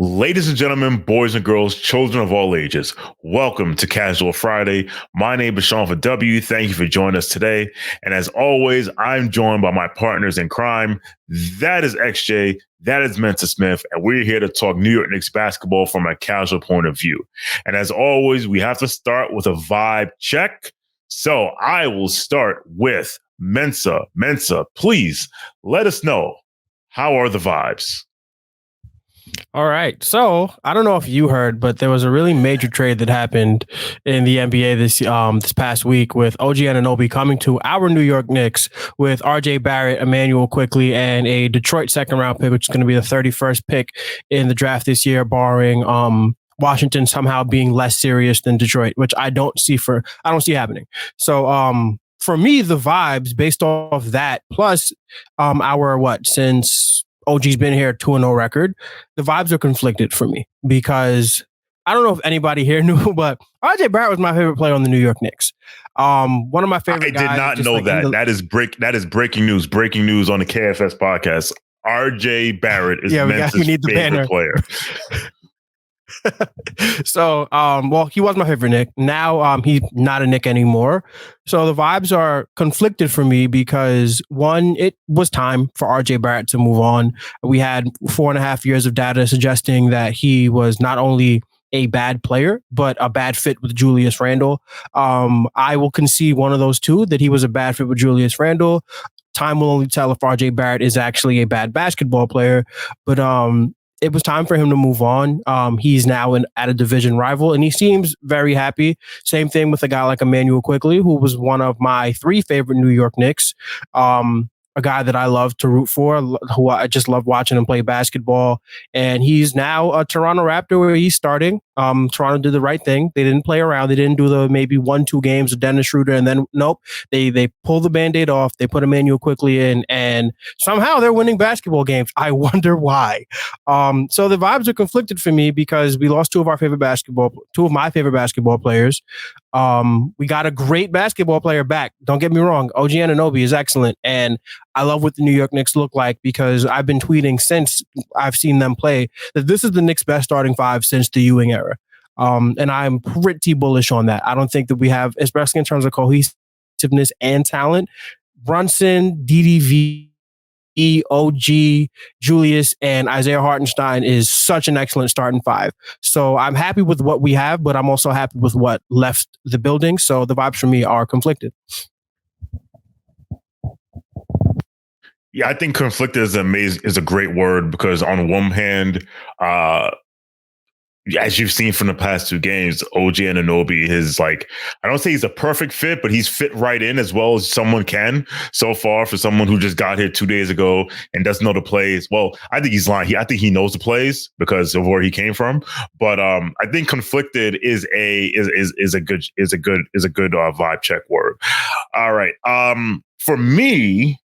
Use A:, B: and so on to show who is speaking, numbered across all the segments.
A: Ladies and gentlemen, boys and girls, children of all ages, welcome to Casual Friday. My name is Shawn for W. Thank you for joining us today. And as always, I'm joined by my partners in crime. That is XJ, that is Mensa Smith, and we're here to talk New York Knicks basketball from a casual point of view. And as always, we have to start with a vibe check. So I will start with Mensa. Mensa, please let us know, how are the vibes?
B: All right. So I don't know if you heard, but there was a really major trade that happened in the NBA this past week with OG Anunoby coming to our New York Knicks with RJ Barrett, Immanuel Quickley, and a Detroit second round pick, which is going to be the 31st pick in the draft this year, barring Washington somehow being less serious than Detroit, which I don't see happening. So for me, the vibes based off that, plus since OG's been here 2-0 record, the vibes are conflicted for me because I don't know if anybody here knew, but RJ Barrett was my favorite player on the New York Knicks. One of my favorite guys.
A: I did not know that. That is breaking news. Breaking news on the KFS podcast. RJ Barrett is Mensa's favorite player.
B: So, he was my favorite Knick. Now, he's not a Knick anymore. So the vibes are conflicted for me because one, it was time for RJ Barrett to move on. We had 4.5 years of data suggesting that he was not only a bad player, but a bad fit with Julius Randle. I will concede one of those two, that he was a bad fit with Julius Randle. Time will only tell if RJ Barrett is actually a bad basketball player, but it was time for him to move on. He's now at a division rival, and he seems very happy. Same thing with a guy like Immanuel Quickley, who was one of my 3 favorite New York Knicks. A guy that I love to root for, who I just love watching him play basketball. And he's now a Toronto Raptor where he's starting. Toronto did the right thing. They didn't play around. They didn't do the maybe 1-2 games of Dennis Schroeder. And then, nope, they pulled the Band-Aid off. They put Immanuel Quickley in, and somehow they're winning basketball games. I wonder why. So the vibes are conflicted for me because we lost two of my favorite basketball players. We got a great basketball player back. Don't get me wrong. OG Anunoby is excellent. And I love what the New York Knicks look like because I've been tweeting since I've seen them play that this is the Knicks' best starting 5 since the Ewing era. And I'm pretty bullish on that. I don't think that we have, especially in terms of cohesiveness and talent, Brunson, DDV, OG, Julius, and Isaiah Hartenstein is such an excellent starting 5. So I'm happy with what we have, but I'm also happy with what left the building. So the vibes for me are conflicted.
A: Yeah, I think conflicted is a great word because on one hand, as you've seen from the past 2 games, OG Anunoby is I don't say he's a perfect fit, but he's fit right in as well as someone can so far for someone who just got here 2 days ago and doesn't know the plays. Well, I think he's lying. I think he knows the plays because of where he came from. But I think conflicted is a good vibe check word. All right. For me,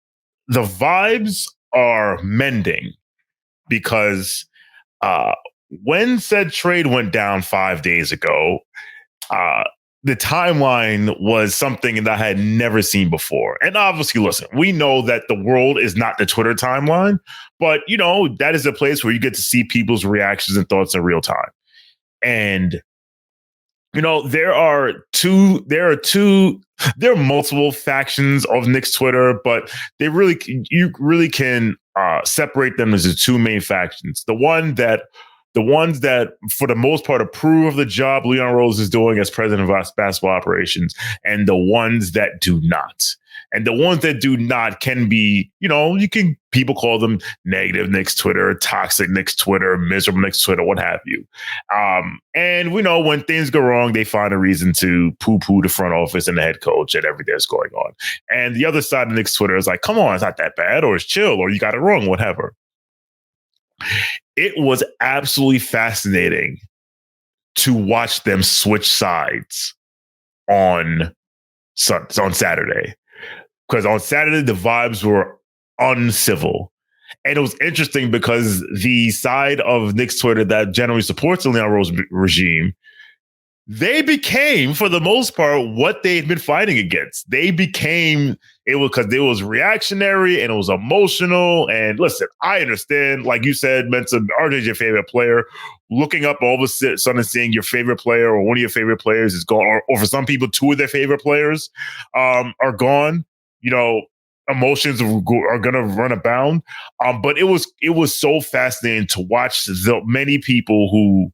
A: the vibes are mending because when said trade went down 5 days ago, the timeline was something that I had never seen before. And obviously, listen, we know that the world is not the Twitter timeline, but, that is a place where you get to see people's reactions and thoughts in real time. And, there are multiple factions of Knicks Twitter, but you really can separate them as the 2 main factions. The ones that, for the most part, approve of the job Leon Rose is doing as president of basketball operations, and the ones that do not. And the ones that do not can be, people call them negative Knicks Twitter, toxic Knicks Twitter, miserable Knicks Twitter, what have you. And we know when things go wrong, they find a reason to poo-poo the front office and the head coach and everything that's going on. And the other side of Knicks Twitter is like, come on, it's not that bad, or it's chill, or you got it wrong, whatever. It was absolutely fascinating to watch them switch sides on Saturday. Because on Saturday, the vibes were uncivil. And it was interesting because the side of Knicks Twitter that generally supports the Leon Rose regime, they became, for the most part, what they had been fighting against. They became it was reactionary and it was emotional. And listen, I understand, like you said, Mensa, RJ's your favorite player. Looking up all of a sudden and seeing your favorite player or one of your favorite players is gone, or for some people, two of their favorite players are gone. Emotions are going to run abound. But it was so fascinating to watch the many people who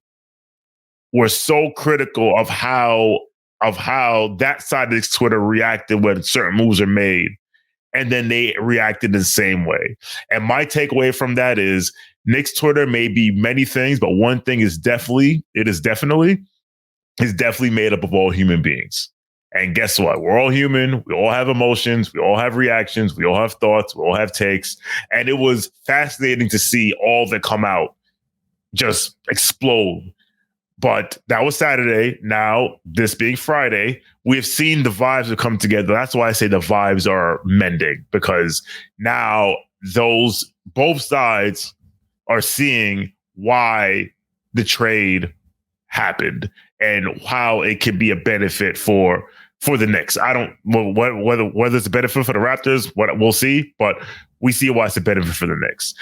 A: were so critical of how that side of this Twitter reacted when certain moves are made, and then they reacted the same way. And my takeaway from that is Knicks Twitter may be many things, but one thing is definitely made up of all human beings. And guess what? We're all human. We all have emotions. We all have reactions. We all have thoughts. We all have takes. And it was fascinating to see all that come out just explode. But that was Saturday. Now, this being Friday, we've seen the vibes have come together. That's why I say the vibes are mending, because now both sides are seeing why the trade happened and how it could be a benefit for the Knicks. Whether it's a benefit for the Raptors, we'll see, but we see why it's a benefit for the Knicks.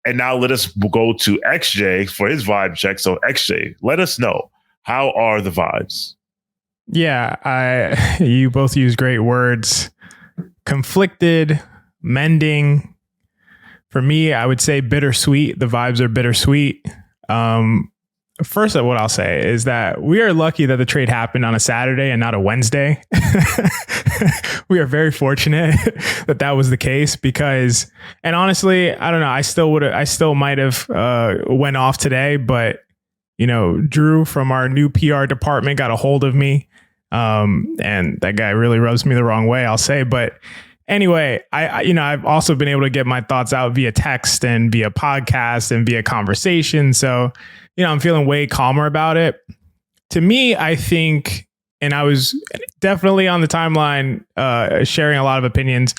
A: And now let us go to XJ for his vibe check. So XJ, let us know, how are the vibes?
C: Yeah, you both use great words. Conflicted, mending. For me, I would say bittersweet. The vibes are bittersweet. First, what I'll say is that we are lucky that the trade happened on a Saturday and not a Wednesday. We are very fortunate that was the case, because, and honestly, I don't know, I still might have went off today, but Drew from our new PR department got a hold of me, and that guy really rubs me the wrong way, I'll say. But anyway, I've also been able to get my thoughts out via text and via podcast and via conversation. So, I'm feeling way calmer about it. To me, I think, and I was definitely on the timeline sharing a lot of opinions,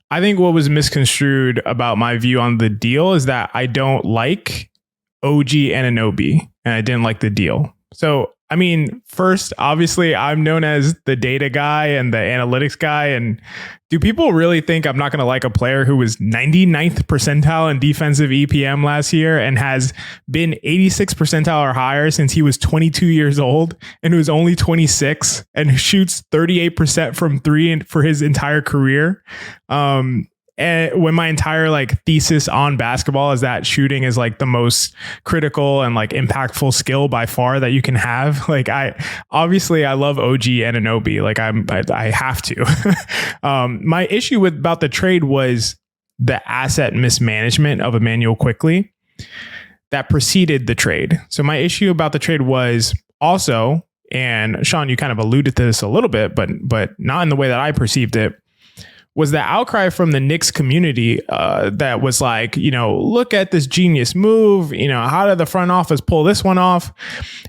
C: I think what was misconstrued about my view on the deal is that I don't like OG Anunoby, and I didn't like the deal. So, I mean, first, obviously, I'm known as the data guy and the analytics guy. And do people really think I'm not going to like a player who was 99th percentile in defensive EPM last year and has been 86th percentile or higher since he was 22 years old, and who's only 26 and shoots 38% from three for his entire career? And when my entire thesis on basketball is that shooting is the most critical and impactful skill by far that you can have. I love OG Anunoby. I have to. My issue about the trade was the asset mismanagement of Immanuel Quickley that preceded the trade. So my issue about the trade was also, and Shawn, you kind of alluded to this a little bit, but not in the way that I perceived it, was the outcry from the Knicks community that was look at this genius move. How did the front office pull this one off?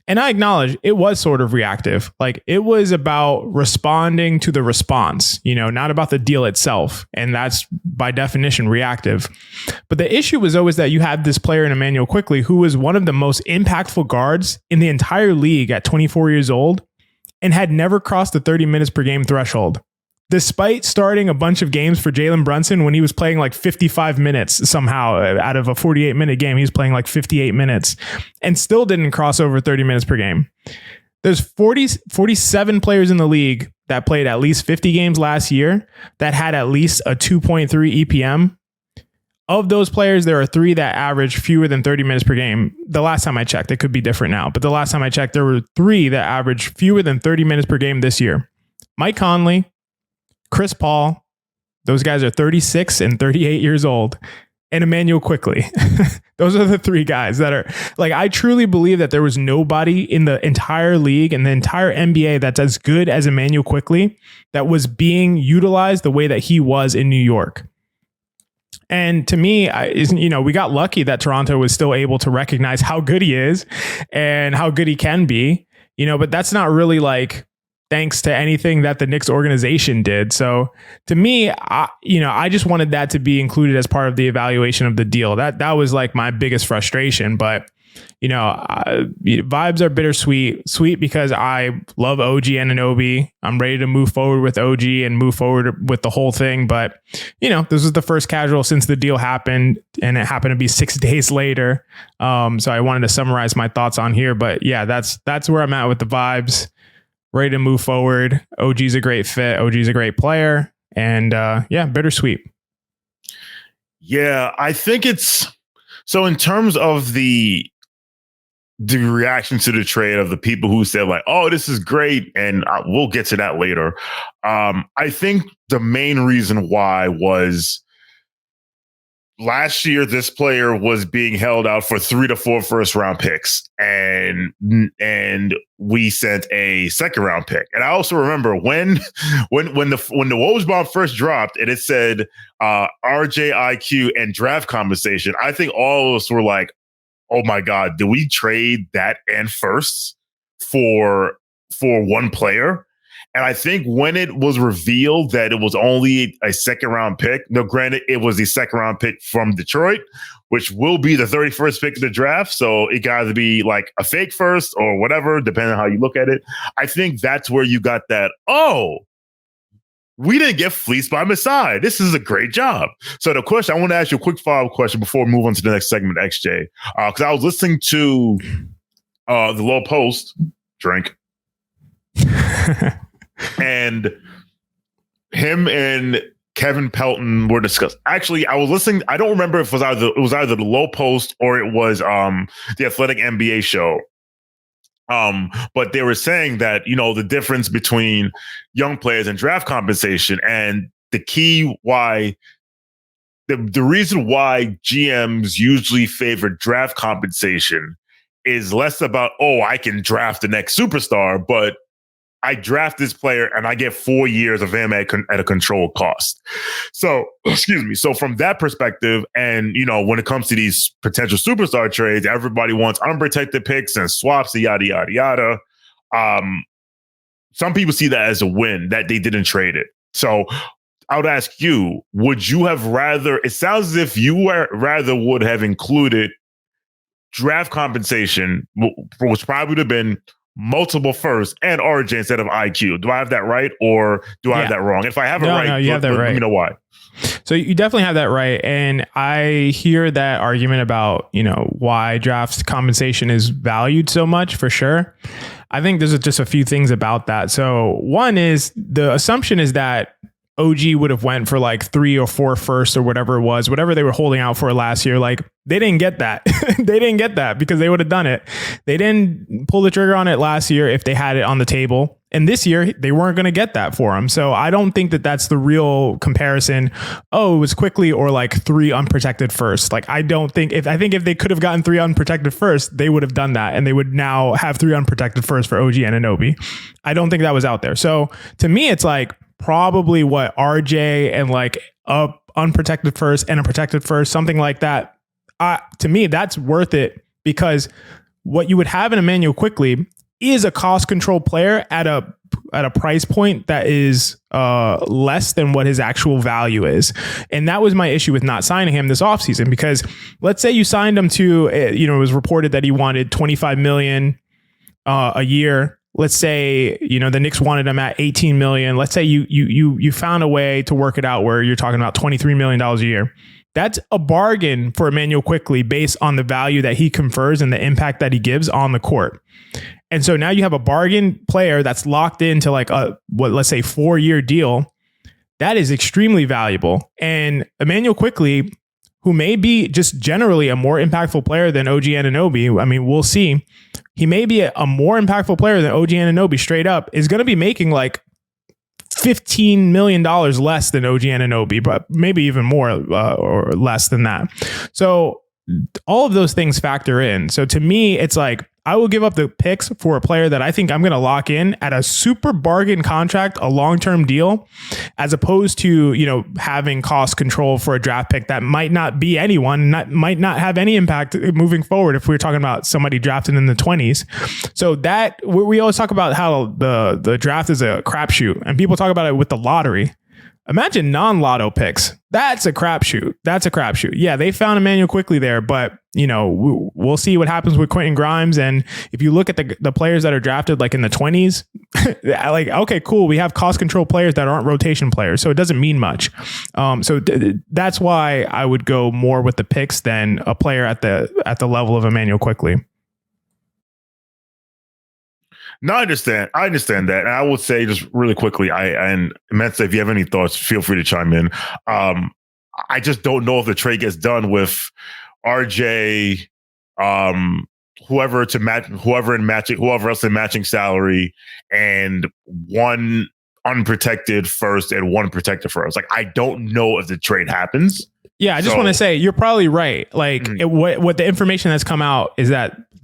C: And I acknowledge it was sort of reactive. It was about responding to the response, not about the deal itself. And that's by definition reactive. But the issue was always that you had this player in Immanuel Quickley, who was one of the most impactful guards in the entire league at 24 years old and had never crossed the 30 minutes per game threshold, despite starting a bunch of games for Jalen Brunson when he was playing 55 minutes somehow out of a 48-minute game. He was playing 58 minutes and still didn't cross over 30 minutes per game. There's 47 players in the league that played at least 50 games last year that had at least a 2.3 EPM. Of those players, there are 3 that average fewer than 30 minutes per game. The last time I checked, it could be different now, but the last time I checked, there were 3 that averaged fewer than 30 minutes per game this year. Mike Conley, Chris Paul, those guys are 36 and 38 years old, and Immanuel Quickley. Those are the 3 guys that are I truly believe that there was nobody in the entire league and the entire NBA that's as good as Immanuel Quickley that was being utilized the way that he was in New York. And to me, we got lucky that Toronto was still able to recognize how good he is and how good he can be, but that's not really thanks to anything that the Knicks organization did. So to me, I just wanted that to be included as part of the evaluation of the deal. That was my biggest frustration. But vibes are bittersweet. Sweet because I love OG Anunoby. I'm ready to move forward with OG and move forward with the whole thing. But, this was the first casual since the deal happened, and it happened to be 6 days later. So I wanted to summarize my thoughts on here. But yeah, that's where I'm at with the vibes. Ready to move forward. OG's a great fit. OG's a great player. And bittersweet.
A: Yeah, I think it's so in terms of the reaction to the trade of the people who said like, oh, this is great. And we'll get to that later. I think the main reason why was last year, this player was being held out for 3 to 4 first round picks, and we sent a second round pick. And I also remember when the Woj bomb first dropped and it said RJ IQ and draft compensation, I think all of us were like, oh my God, did we trade that and firsts for one player? And I think when it was revealed that it was only a second round pick, now granted, it was the second round pick from Detroit, which will be the 31st pick of the draft. So it got to be like a fake first or whatever, depending on how you look at it. I think that's where you got that, oh, we didn't get fleeced by Masai. This is a great job. So the question, I want to ask you a quick follow-up question before we move on to the next segment, XJ, because I was listening to the Low Post, drink. And him and Kevin Pelton were discussed. Actually, I was listening. I don't remember if it was either the Low Post or it was the Athletic NBA show. But they were saying that, the difference between young players and draft compensation, and the key why the reason why GMs usually favor draft compensation is less about, oh, I can draft the next superstar, but I draft this player and I get 4 years of him at a controlled cost. So, excuse me. So from that perspective, and, when it comes to these potential superstar trades, everybody wants unprotected picks and swaps, yada, yada, yada. Some people see that as a win that they didn't trade it. So I would ask you, would you have rather, it sounds as if you rather would have included draft compensation, which probably would have been multiple firsts and RJ instead of IQ. Do I have that right, or do I have that wrong? If I have it right,
C: you have that right.
A: Let me know why.
C: So you definitely have that right. And I hear that argument about, why draft compensation is valued so much, for sure. I think there's just a few things about that. So one is the assumption is that OG would have went for like 3 or 4 firsts or whatever it was, whatever they were holding out for last year. Like they didn't get that. They didn't get that because they would have done it. They didn't pull the trigger on it last year if they had it on the table. And this year they weren't going to get that for him. So I don't think that that's the real comparison. Oh, it was Quickley or like 3 unprotected firsts. Like I think if they could have gotten 3 unprotected firsts, they would have done that. And they would now have 3 unprotected firsts for OG Anunoby. I don't think that was out there. So to me, it's like, probably what RJ and like a unprotected first and a protected first, something like that. To me, that's worth it because what you would have in Immanuel Quickley is a cost control player at a price point that is less than what his actual value is. And that was my issue with not signing him this offseason, because let's say you signed him to, it was reported that he wanted $25 million a year. Let's say, the Knicks wanted him at $18 million. Let's say you found a way to work it out where you're talking about $23 million a year. That's a bargain for Immanuel Quickley based on the value that he confers and the impact that he gives on the court. And so now you have a bargain player that's locked into like let's say 4-year deal. That is extremely valuable. And Immanuel Quickley, who may be just generally a more impactful player than OG Anunoby, I mean, we'll see. He may be a more impactful player than OG Anunoby straight up, is going to be making like $15 million less than OG Anunoby, but maybe even more or less than that. So all of those things factor in. So to me, it's like, I will give up the picks for a player that I think I'm going to lock in at a super bargain contract, a long-term deal, as opposed to, having cost control for a draft pick that might not be anyone, might not have any impact moving forward if we're talking about somebody drafted in the 20s. So that we always talk about how the draft is a crapshoot, and people talk about it with the lottery. Imagine non-lotto picks. That's a crapshoot. Yeah, they found Immanuel Quickley there, but we'll see what happens with Quentin Grimes. And if you look at the players that are drafted like in the 20s, like, okay, cool. We have cost control players that aren't rotation players, so it doesn't mean much. That's why I would go more with the picks than a player at the level of Immanuel Quickley.
A: No, I understand that. And I will say just really quickly, and Mensa, if you have any thoughts, feel free to chime in. I just don't know if the trade gets done with RJ, whoever else in matching salary, and one unprotected first and one protected first. Like, I don't know if the trade happens.
C: Yeah, I just want to say you're probably right. Like, what the information that's come out is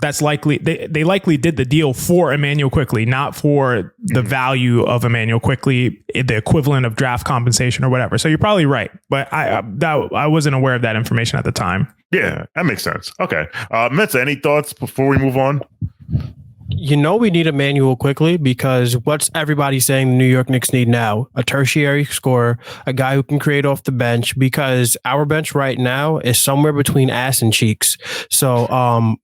C: that's likely they likely did the deal for Immanuel Quickley, not for the value of Immanuel Quickley, the equivalent of draft compensation or whatever. So you're probably right, but I wasn't aware of that information at the time.
A: Yeah, that makes sense. Okay, Mensa, any thoughts before we move on?
B: We need Immanuel Quickley because what's everybody saying the New York Knicks need now? A tertiary scorer, a guy who can create off the bench, because our bench right now is somewhere between ass and cheeks. So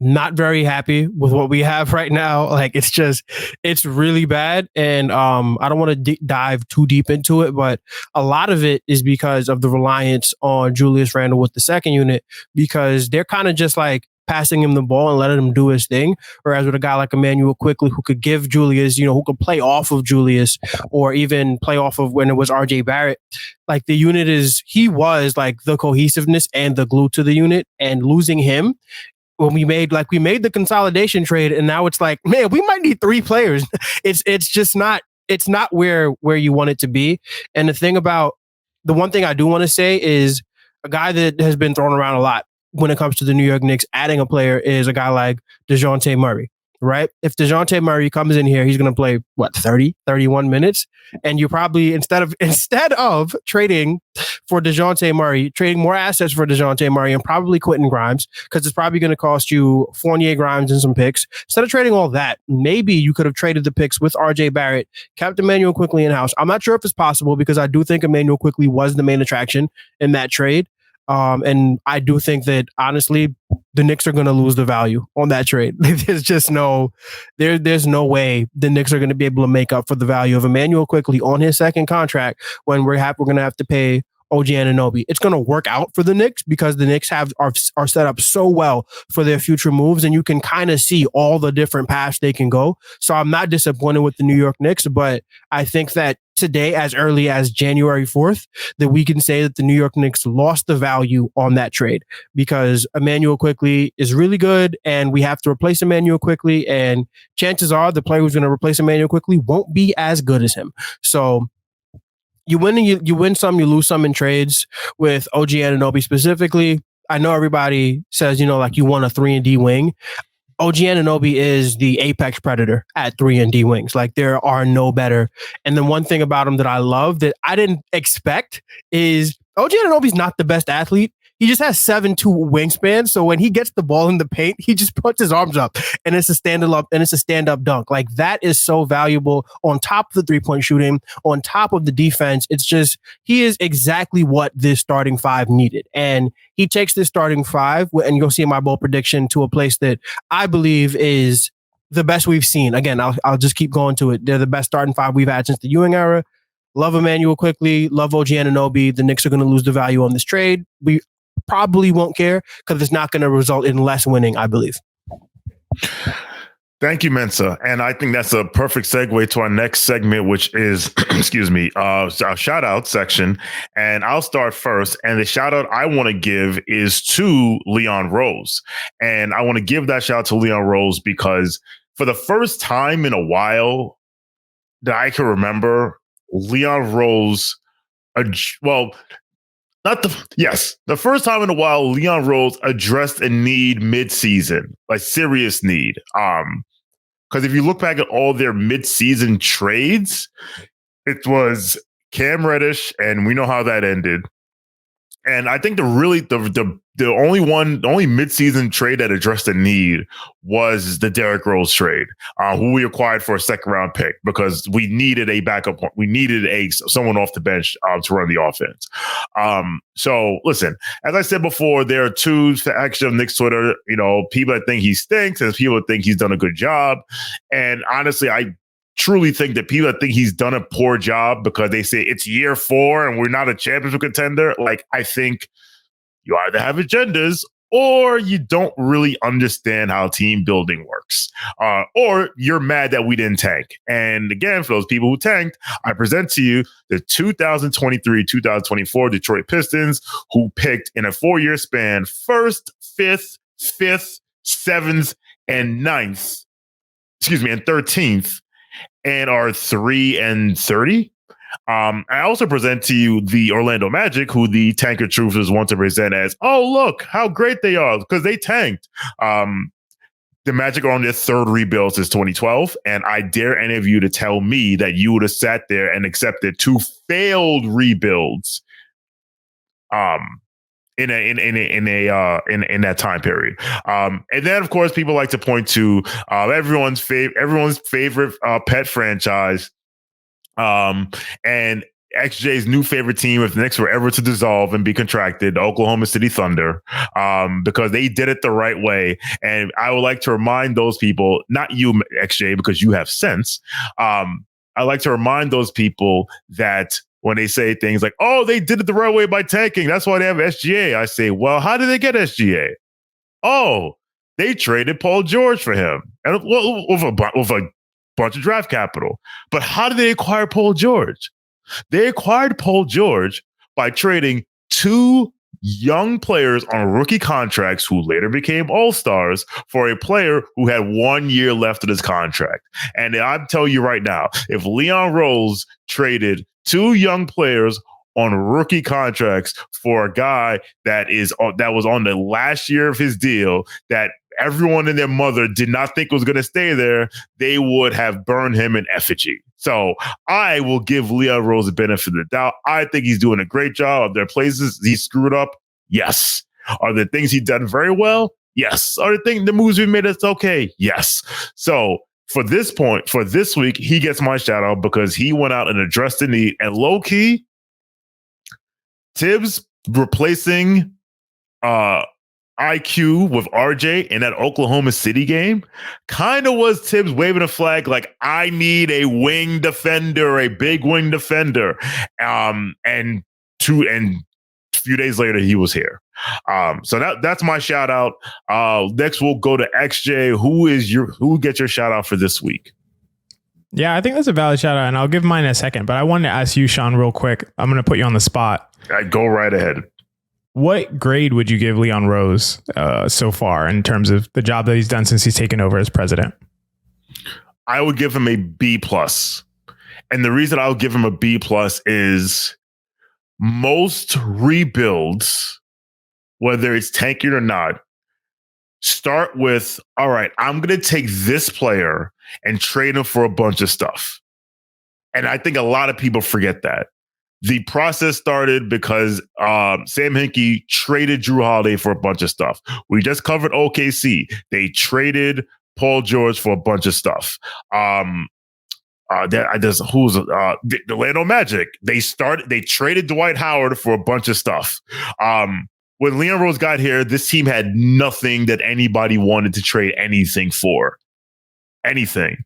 B: not very happy with what we have right now. Like, it's really bad. And I don't want to dive too deep into it, but a lot of it is because of the reliance on Julius Randle with the second unit, because they're kind of just like passing him the ball and letting him do his thing. Whereas with a guy like Immanuel Quickley, who could give Julius, who could play off of Julius, or even play off of when it was RJ Barrett, like the unit he was like the cohesiveness and the glue to the unit. And losing him, when we made the consolidation trade, and now it's like, man, we might need 3 players. It's just not, it's not where you want it to be. And the one thing I do want to say is a guy that has been thrown around a lot when it comes to the New York Knicks adding a player is a guy like DeJounte Murray, right? If DeJounte Murray comes in here, he's going to play 30, 31 minutes. And you probably, instead of trading for DeJounte Murray, trading more assets for DeJounte Murray and probably Quentin Grimes, because it's probably going to cost you Fournier, Grimes, and some picks. Instead of trading all that, maybe you could have traded the picks with RJ Barrett, kept Immanuel Quickley in-house. I'm not sure if it's possible, because I do think Immanuel Quickley was the main attraction in that trade. And I do think that, honestly, the Knicks are going to lose the value on that trade. There's just there's no way the Knicks are going to be able to make up for the value of Immanuel Quickley on his second contract when we're going to have to pay OG Anunoby. It's going to work out for the Knicks because the Knicks are set up so well for their future moves, and you can kind of see all the different paths they can go. So I'm not disappointed with the New York Knicks, but I think that today, as early as January 4th, that we can say that the New York Knicks lost the value on that trade, because Immanuel Quickley is really good and we have to replace Immanuel Quickley, and chances are the player who's going to replace Immanuel Quickley won't be as good as him. So you win and you win some, you lose some in trades with OG Anunoby specifically. I know everybody says, you want a 3-and-D wing. OG Anunoby is the apex predator at 3-and-D wings. Like, there are no better. And then one thing about him that I love that I didn't expect is OG Anunoby's not the best athlete. He just has 7'2" wingspan. So when he gets the ball in the paint, he just puts his arms up and it's a stand-up dunk. Like, that is so valuable on top of the 3-point shooting, on top of the defense. It's just, he is exactly what this starting 5 needed. And he takes this starting 5, and you'll see my bold prediction, to a place that I believe is the best we've seen. Again, I'll just keep going to it. They're the best starting 5 we've had since the Ewing era. Love Immanuel Quickley, love OG Anunoby. The Knicks are going to lose the value on this trade. We probably won't care because it's not going to result in less winning, I believe.
A: Thank you, Mensa. And I think that's a perfect segue to our next segment, which is, our shout out section. And I'll start first. And the shout out I want to give is to Leon Rose. And I want to give that shout out to Leon Rose because for the first time in a while that I can remember, Leon Rose, the first time in a while, Leon Rose addressed a need mid-season, like serious need. Because if you look back at all their mid-season trades, it was Cam Reddish, and we know how that ended. And I think the the only midseason trade that addressed the need was the Derrick Rose trade, who we acquired for a second round pick because we needed a backup. We needed someone off the bench to run the offense. So listen, as I said before, there are two factions of Knicks Twitter. People that think he stinks and people that think he's done a good job. And honestly, I truly think that people that think he's done a poor job because they say it's year 4 and we're not a championship contender. Like, I think you either have agendas or you don't really understand how team building works, or you're mad that we didn't tank. And again, for those people who tanked, I present to you the 2023-2024 Detroit Pistons, who picked in a 4-year span 1st, 5th, 5th, 7th, and 9th, and 13th, and are 3-30. I also present to you the Orlando Magic, who the Tanker Truthers want to present as, oh, look how great they are because they tanked. The Magic are on their 3rd rebuild since 2012, and I dare any of you to tell me that you would have sat there and accepted 2 failed rebuilds in that time period. And then, of course, people like to point to everyone's favorite pet franchise. And XJ's new favorite team, if the Knicks were ever to dissolve and be contracted, the Oklahoma City Thunder, because they did it the right way. And I would like to remind those people, not you, XJ, because you have sense. I like to remind those people that when they say things like, oh, they did it the right way by tanking, that's why they have SGA. I say, well, how did they get SGA? Oh, they traded Paul George for him and with a bunch of draft capital. But how did they acquire Paul George? They acquired Paul George by trading 2 young players on rookie contracts who later became all-stars for a player who had 1 year left of his contract. And I'm telling you right now, if Leon Rose traded 2 young players on rookie contracts for a guy that was on the last year of his deal, that everyone and their mother did not think was going to stay there, they would have burned him in effigy. So I will give Leon Rose the benefit of the doubt. I think he's doing a great job. Are there places he screwed up? Yes. Are there things he's done very well? Yes. Are the moves we made that's okay? Yes. So for this week, he gets my shout out because he went out and addressed the need. And low key, Tibbs replacing IQ with RJ in that Oklahoma City game kind of was Tibbs waving a flag like, I need a wing defender, a big wing defender. And a few days later, he was here. So that's my shout out. Next, we'll go to XJ. Who gets your shout out for this week?
C: Yeah, I think that's a valid shout out, and I'll give mine in a second. But I wanted to ask you, Shawn, real quick. I'm going to put you on the spot.
A: Go right ahead.
C: What grade would you give Leon Rose so far in terms of the job that he's done since he's taken over as president?
A: I would give him a B+. And the reason I'll give him a B+ is most rebuilds, whether it's tanking or not, start with, all right, I'm going to take this player and trade him for a bunch of stuff. And I think a lot of people forget that. The process started because Sam Hinkie traded Drew Holiday for a bunch of stuff. We just covered OKC. They traded Paul George for a bunch of stuff. The Orlando Magic. They traded Dwight Howard for a bunch of stuff. When Leon Rose got here, this team had nothing that anybody wanted to trade anything for. Anything.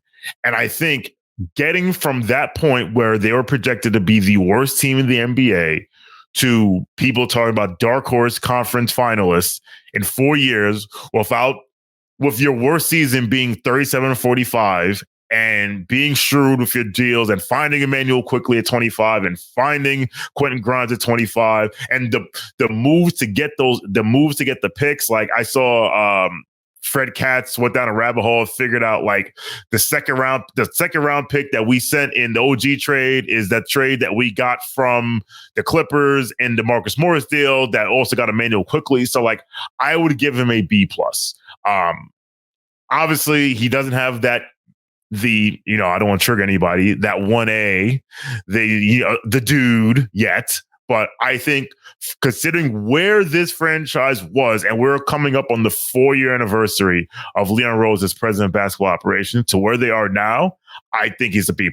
A: And I think getting from that point where they were projected to be the worst team in the NBA to people talking about dark horse conference finalists in 4 years with your worst season being 37-45 and being shrewd with your deals and finding Immanuel Quickley at 25 and finding Quentin Grimes at 25 and the moves to get the picks. Like I saw Fred Katz went down a rabbit hole, figured out like the second round pick that we sent in the OG trade is that trade that we got from the Clippers in the Marcus Morris deal that also got Immanuel Quickley. So like I would give him a B+. Obviously he doesn't have that. I don't want to trigger anybody, that 1A, the dude yet, But I think considering where this franchise was, and we're coming up on the 4-year anniversary of Leon Rose as president of basketball operations to where they are now, I think he's a B+.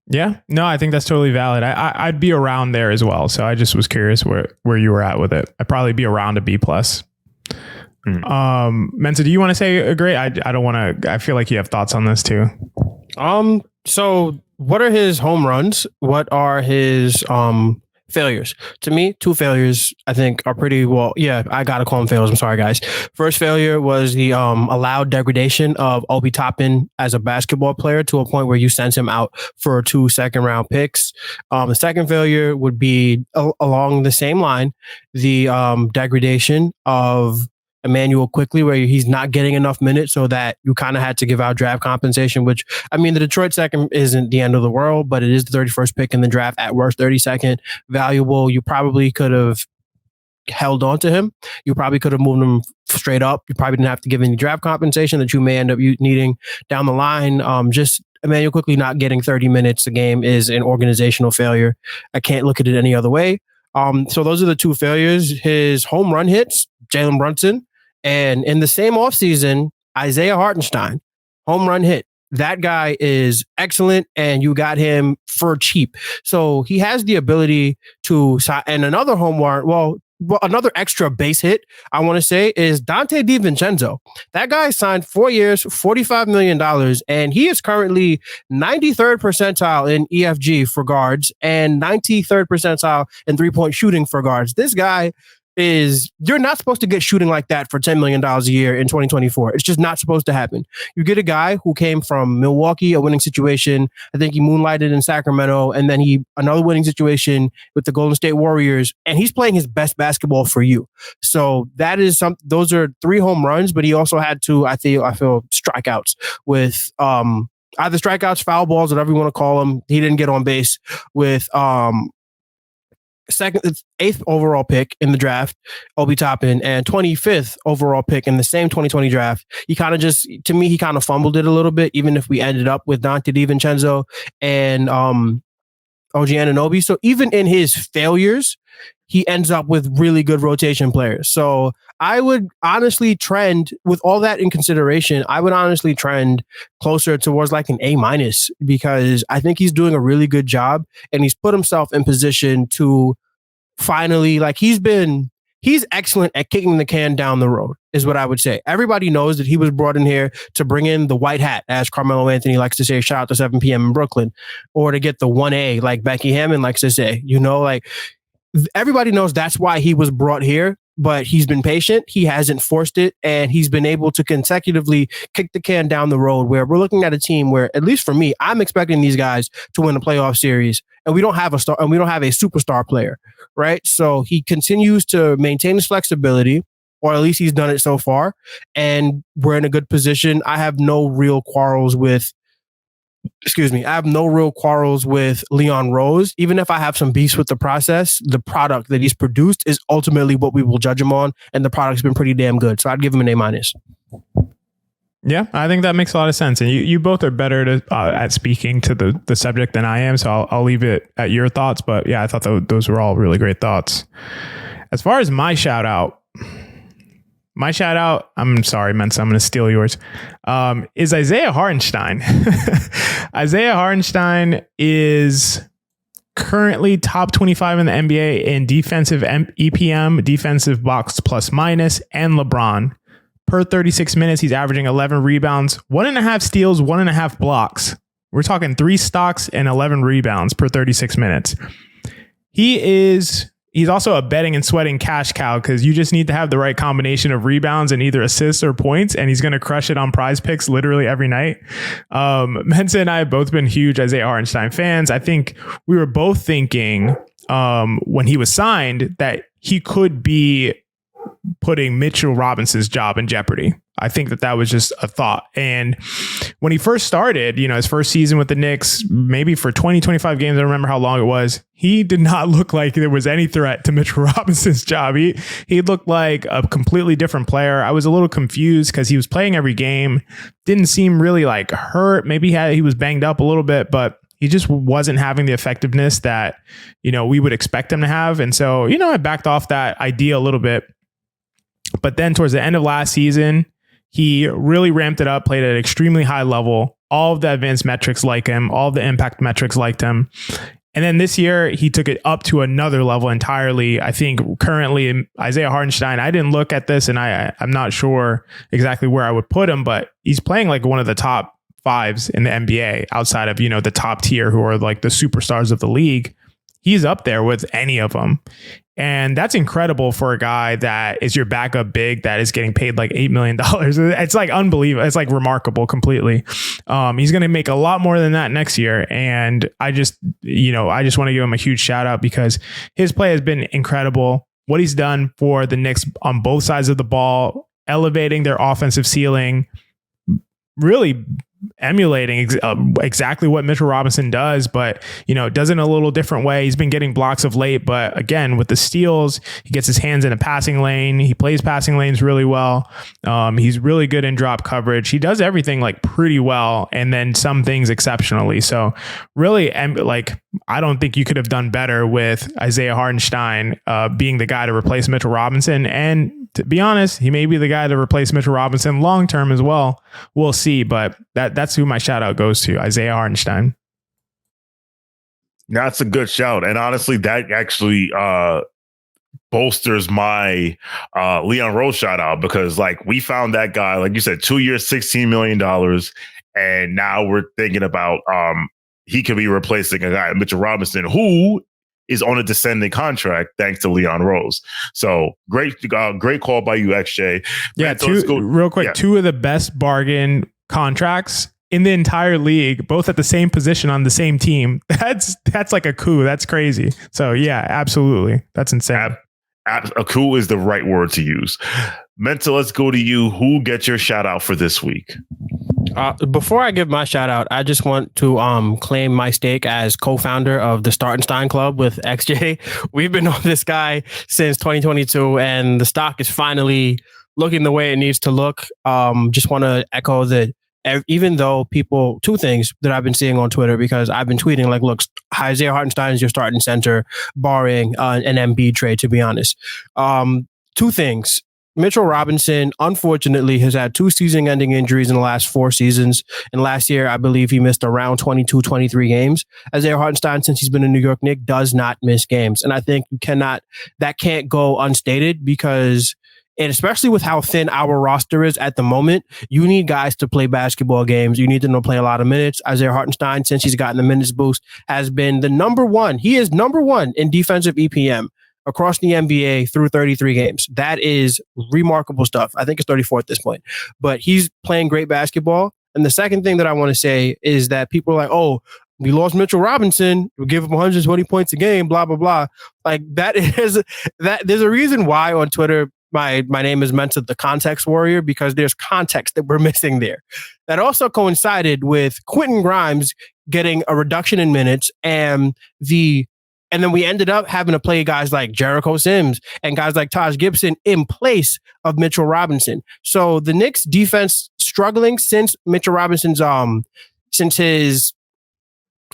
C: Yeah, no, I think that's totally valid. I'd be around there as well. So I just was curious where you were at with it. I'd probably be around a B+. Mensa, do you want to say a grade? I don't want to. I feel like you have thoughts on this too.
B: So what are his home runs? What are his failures? To me, 2 failures I think are pretty well. Yeah, I gotta call them failures. I'm sorry, guys. First failure was the allowed degradation of Obi Toppin as a basketball player to a point where you sent him out for 2 second-round picks. The second failure would be along the same line, the degradation of Immanuel Quickley, where he's not getting enough minutes, so that you kind of had to give out draft compensation, which, I mean, the Detroit second isn't the end of the world, but it is the 31st pick in the draft, at worst 32nd. Valuable. You probably could have held on to him. You probably could have moved him straight up. You probably didn't have to give any draft compensation that you may end up needing down the line. Just Immanuel Quickley not getting 30 minutes a game is an organizational failure. I can't look at it any other way. So those are the 2 failures. His home run hits, Jalen Brunson. And in the same offseason, Isaiah Hartenstein, home run hit. That guy is excellent, and you got him for cheap. So he has the ability to, and another home run, well, another extra base hit, I want to say, is Dante DiVincenzo. That guy signed 4 years, $45 million, and he is currently 93rd percentile in EFG for guards and 93rd percentile in three-point shooting for guards. This guy you're not supposed to get shooting like that for $10 million a year in 2024. It's just not supposed to happen. You get a guy who came from Milwaukee, a winning situation. I think he moonlighted in Sacramento, and then another winning situation with the Golden State Warriors, and he's playing his best basketball for you. So that is those are 3 home runs, but he also had 2, I feel strikeouts with either strikeouts, foul balls, whatever you want to call them. He didn't get on base with 8th overall pick in the draft, Obi Toppin, and 25th overall pick in the same 2020 draft. He kind of fumbled it a little bit, even if we ended up with Dante DiVincenzo and OG Anunoby. So even in his failures, he ends up with really good rotation players. So I would honestly trend, with all that in consideration, trend closer towards like an A-, because I think he's doing a really good job, and he's put himself in position to finally, like, he's excellent at kicking the can down the road, is what I would say. Everybody knows that he was brought in here to bring in the white hat, as Carmelo Anthony likes to say, shout out to 7 p.m. in Brooklyn, or to get the 1A, like Becky Hammond likes to say. Like, everybody knows that's why he was brought here, but he's been patient. He hasn't forced it, and he's been able to consecutively kick the can down the road, where we're looking at a team where, at least for me, I'm expecting these guys to win a playoff series, and we don't have a star, and we don't have a superstar player, right? So he continues to maintain his flexibility, or at least he's done it so far, and we're in a good position. I have no real quarrels with Leon Rose. Even if I have some beefs with the process, the product that he's produced is ultimately what we will judge him on, and the product's been pretty damn good. So I'd give him an A-.
C: Yeah, I think that makes a lot of sense. And you both are better at speaking to the subject than I am, so I'll leave it at your thoughts. But yeah, I thought those were all really great thoughts. As far as my shout out, I'm sorry, Mensa, I'm going to steal yours, is Isaiah Hartenstein. Isaiah Hartenstein is currently top 25 in the NBA in defensive EPM, defensive box plus minus, and LeBron. Per 36 minutes, he's averaging 11 rebounds, 1.5 steals, 1.5 blocks. We're talking 3 stocks and 11 rebounds per 36 minutes. He's also a betting and sweating cash cow, because you just need to have the right combination of rebounds and either assists or points, and he's going to crush it on Prize Picks literally every night. Mensa and I have both been huge Isaiah Hartenstein fans. I think we were both thinking when he was signed that he could be putting Mitchell Robinson's job in jeopardy. I think that was just a thought. And when he first started, his first season with the Knicks, maybe for 20, 25 games, I don't remember how long it was, he did not look like there was any threat to Mitchell Robinson's job. He looked like a completely different player. I was a little confused because he was playing every game, didn't seem really like hurt. Maybe he was banged up a little bit, but he just wasn't having the effectiveness that, we would expect him to have. And so, I backed off that idea a little bit. But then towards the end of last season, he really ramped it up, played at an extremely high level. All of the advanced metrics like him, all of the impact metrics liked him. And then this year, he took it up to another level entirely. I think currently Isaiah Hartenstein, I didn't look at this and I'm not sure exactly where I would put him, but he's playing like one of the top fives in the NBA outside of, the top tier who are like the superstars of the league. He's up there with any of them. And that's incredible for a guy that is your backup big that is getting paid like $8 million. It's like unbelievable. It's like remarkable completely. He's going to make a lot more than that next year. And I just want to give him a huge shout out because his play has been incredible. What he's done for the Knicks on both sides of the ball, elevating their offensive ceiling, really emulating exactly what Mitchell Robinson does, but does it in a little different way. He's been getting blocks of late, but again, with the steals, he gets his hands in a passing lane. He plays passing lanes really well. He's really good in drop coverage. He does everything like pretty well, and then some things exceptionally. So really, I don't think you could have done better with Isaiah Hartenstein being the guy to replace Mitchell Robinson. And to be honest, he may be the guy to replace Mitchell Robinson long term as well. We'll see, but that's who my shout out goes to, Isaiah Hartenstein.
A: That's a good shout. And honestly, that actually bolsters my Leon Rose shout out because we found that guy, like you said, 2 years, $16 million. And now we're thinking about he could be replacing a guy, Mitchell Robinson, who is on a descending contract thanks to Leon Rose. So great call by you, XJ.
C: Yeah, real quick, yeah. 2 of the best bargain contracts in the entire league, both at the same position on the same team. That's like a coup. That's crazy. So yeah, absolutely. That's insane.
A: A coup is the right word to use. Mensa, let's go to you. Who gets your shout out for this week?
B: Before I give my shout out, I just want to claim my stake as co-founder of the Start and Stein Club with XJ. We've been on this guy since 2022, and the stock is finally looking the way it needs to look. Just want to echo that even though two things that I've been seeing on Twitter, because I've been tweeting look, Isaiah Hartenstein is your starting center, barring an Embiid trade, to be honest. 2 things. Mitchell Robinson, unfortunately, has had 2 season-ending injuries in the last 4 seasons. And last year, I believe he missed around 22, 23 games. Isaiah Hartenstein, since he's been a New York Knick, does not miss games. And I think that can't go unstated because, and especially with how thin our roster is at the moment, you need guys to play basketball games. You need them to play a lot of minutes. Isaiah Hartenstein, since he's gotten the minutes boost, has been the number 1. He is number 1 in defensive EPM across the NBA through 33 games. That is remarkable stuff. I think it's 34 at this point, but he's playing great basketball. And the second thing that I want to say is that people are like, oh, we lost Mitchell Robinson. We give him 120 points a game, blah, blah, blah. There's a reason why on Twitter, my name is Mensa the Context Warrior, because there's context that we're missing there. That also coincided with Quentin Grimes getting a reduction in minutes and then we ended up having to play guys like Jericho Sims and guys like Taj Gibson in place of Mitchell Robinson. So the Knicks defense struggling since Mitchell Robinson's since his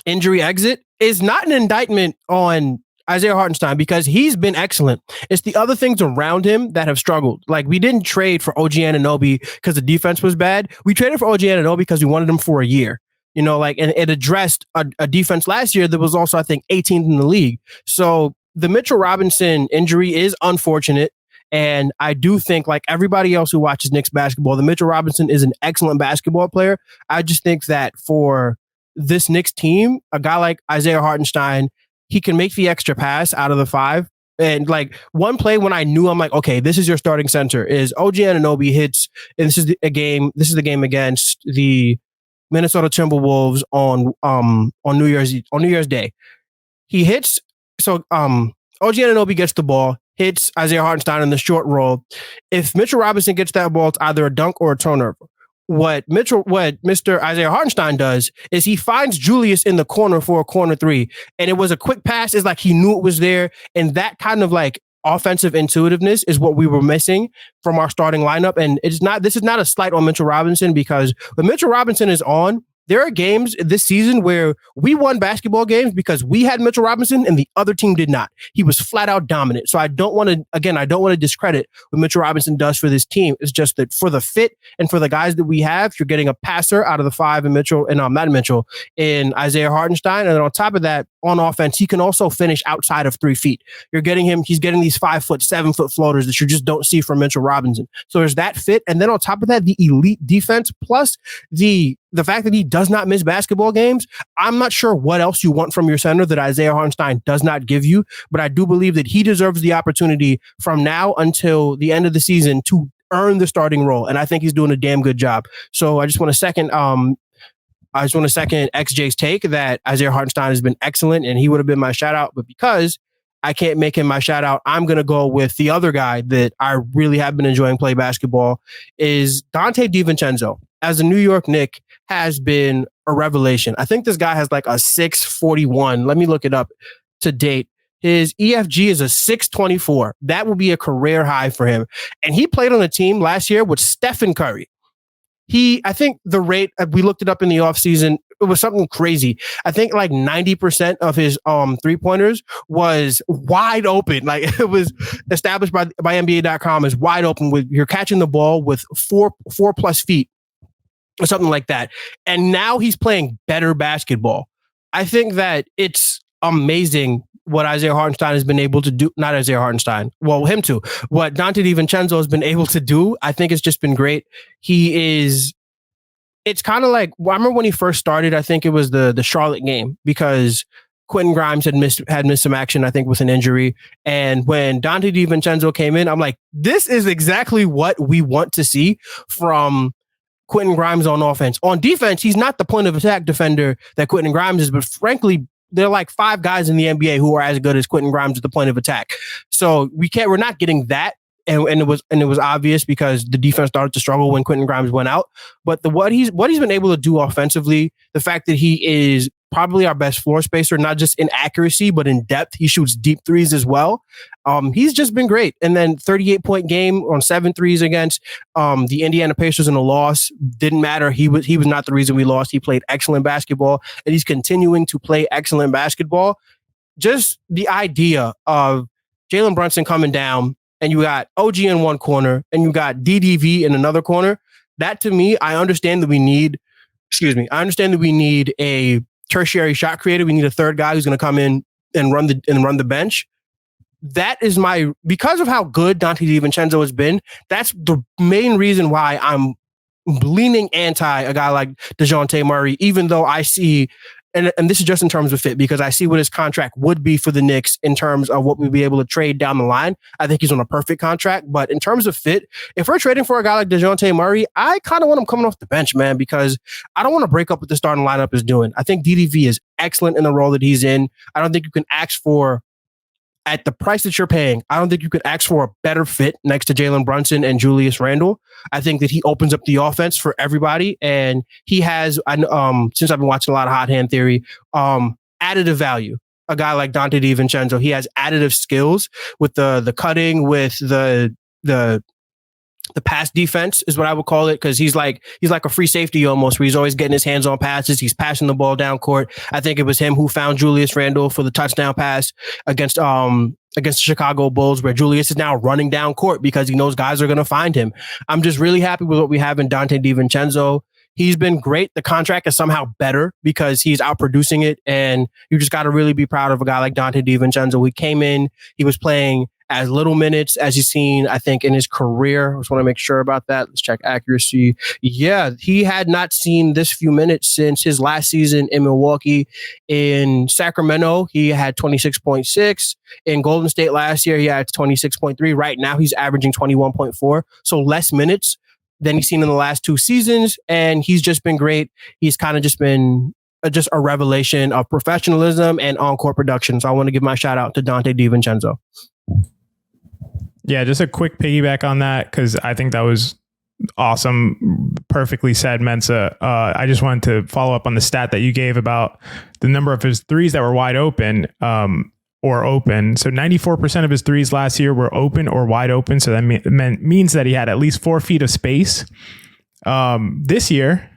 B: injury exit is not an indictment on Isaiah Hartenstein because he's been excellent. It's the other things around him that have struggled. We didn't trade for OG Anunoby because the defense was bad. We traded for OG Anunoby because we wanted him for a year. And it addressed a defense last year that was also, I think, 18th in the league. So the Mitchell Robinson injury is unfortunate. And I do think, like everybody else who watches Knicks basketball, the Mitchell Robinson is an excellent basketball player. I just think that for this Knicks team, a guy like Isaiah Hartenstein, he can make the extra pass out of the 5. And one play when I knew, I'm like, okay, this is your starting center, is OG Anunoby hits, and this is the game against the Minnesota Timberwolves on New Year's Day. He hits, so OG Anunoby gets the ball, hits Isaiah Hartenstein in the short roll. If Mitchell Robinson gets that ball, it's either a dunk or a turnover. What Mr. Isaiah Hartenstein does is he finds Julius in the corner for a corner 3, and it was a quick pass. It's like he knew it was there, and that kind of offensive intuitiveness is what we were missing from our starting lineup. And this is not a slight on Mitchell Robinson, because when Mitchell Robinson is on, there are games this season where we won basketball games because we had Mitchell Robinson and the other team did not. He was flat out dominant. So I don't want to discredit what Mitchell Robinson does for this team. It's just that for the fit and for the guys that we have, you're getting a passer out of the 5 in Isaiah Hartenstein. And then on top of that, on offense, he can also finish outside of 3 feet. He's getting these 5 foot, 7 foot floaters that you just don't see from Mitchell Robinson. So there's that fit. And then on top of that, the elite defense plus the fact that he does not miss basketball games. I'm not sure what else you want from your center that Isaiah Hartenstein does not give you, but I do believe that he deserves the opportunity from now until the end of the season to earn the starting role. And I think he's doing a damn good job. So I just want to second XJ's take that Isaiah Hartenstein has been excellent and he would have been my shout out. But because I can't make him my shout out, I'm going to go with the other guy that I really have been enjoying play basketball is Donte DiVincenzo. As a New York Knick, has been a revelation. I think this guy has like a 641. Let me look it up to date. His EFG is a 624. That will be a career high for him. And he played on a team last year with Stephen Curry. I think the rate, we looked it up in the offseason, it was something crazy. I think like 90% of his 3-pointers was wide open. Like it was established by NBA.com as wide open with you're catching the ball with 4+ feet or something like that. And now he's playing better basketball. I think that it's amazing what Isaiah Hartenstein has been able to do. Not Isaiah Hartenstein. Well, him too. What Donte DiVincenzo has been able to do, I think it's just been great. It's kind of like, I remember when he first started, I think it was the Charlotte game because Quentin Grimes had missed some action, I think, with an injury. And when Donte DiVincenzo came in, I'm like, this is exactly what we want to see from Quentin Grimes on offense. On defense, he's not the point of attack defender that Quentin Grimes is, but frankly, there are like 5 guys in the NBA who are as good as Quentin Grimes at the point of attack. So we're not getting that. And it was obvious because the defense started to struggle when Quentin Grimes went out. But what he's been able to do offensively, the fact that he is probably our best floor spacer, not just in accuracy, but in depth. He shoots deep threes as well. He's just been great. And then 38-point game on 7 threes against the Indiana Pacers in a loss. Didn't matter. He was not the reason we lost. He played excellent basketball, and he's continuing to play excellent basketball. Just the idea of Jalen Brunson coming down, and you got OG in one corner, and you got DDV in another corner. That to me, I understand that we need a tertiary shot creator. We need a third guy who's going to come in and run the bench. That is because of how good Donte DiVincenzo has been. That's the main reason why I'm leaning anti a guy like DeJounte Murray, even though I see, and this is just in terms of fit, because I see what his contract would be for the Knicks in terms of what we'd be able to trade down the line. I think he's on a perfect contract, but in terms of fit, if we're trading for a guy like DeJounte Murray, I kind of want him coming off the bench, man, because I don't want to break up what the starting lineup is doing. I think DDV is excellent in the role that he's in. I don't think you can ask for, at the price that you're paying, I don't think you could ask for a better fit next to Jalen Brunson and Julius Randle. I think that he opens up the offense for everybody, and he has, since I've been watching a lot of Hot Hand Theory, additive value. A guy like Donte DiVincenzo, he has additive skills with the cutting, with the pass defense is what I would call it, because he's like a free safety almost, where he's always getting his hands on passes. He's passing the ball down court. I think it was him who found Julius Randle for the touchdown pass against the Chicago Bulls, where Julius is now running down court because he knows guys are going to find him. I'm just really happy with what we have in Donte DiVincenzo. He's been great. The contract is somehow better because he's outproducing it, and you just got to really be proud of a guy like Donte DiVincenzo. He came in, he was playing as little minutes as he's seen, I think, in his career. I just want to make sure about that. Let's check accuracy. Yeah, he had not seen this few minutes since his last season in Milwaukee. In Sacramento, he had 26.6. In Golden State last year, he had 26.3. Right now, he's averaging 21.4. So less minutes than he's seen in the last 2 seasons. And he's just been great. He's kind of just been just a revelation of professionalism and on-court production. So I want to give my shout out to Donte DiVincenzo.
C: Yeah, just a quick piggyback on that, because I think that was awesome. Perfectly said, Mensa. I just wanted to follow up on the stat that you gave about the number of his threes that were wide open or open. So 94% of his threes last year were open or wide open. So that means that he had at least 4 feet of space. This year,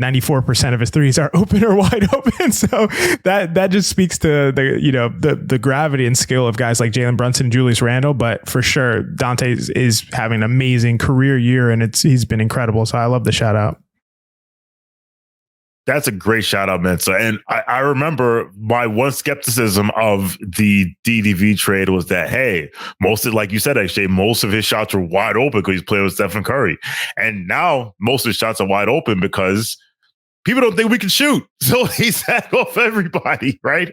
C: 94% of his threes are open or wide open. So that just speaks to the gravity and skill of guys like Jalen Brunson and Julius Randle. But for sure, Dante is having an amazing career year, and he's been incredible. So I love the shout out.
A: That's a great shout out, Mensa. And I remember my one skepticism of the DDV trade was that, hey, like you said, actually, most of his shots were wide open because he's playing with Stephen Curry. And now most of his shots are wide open because people don't think we can shoot. So he's had off everybody, right?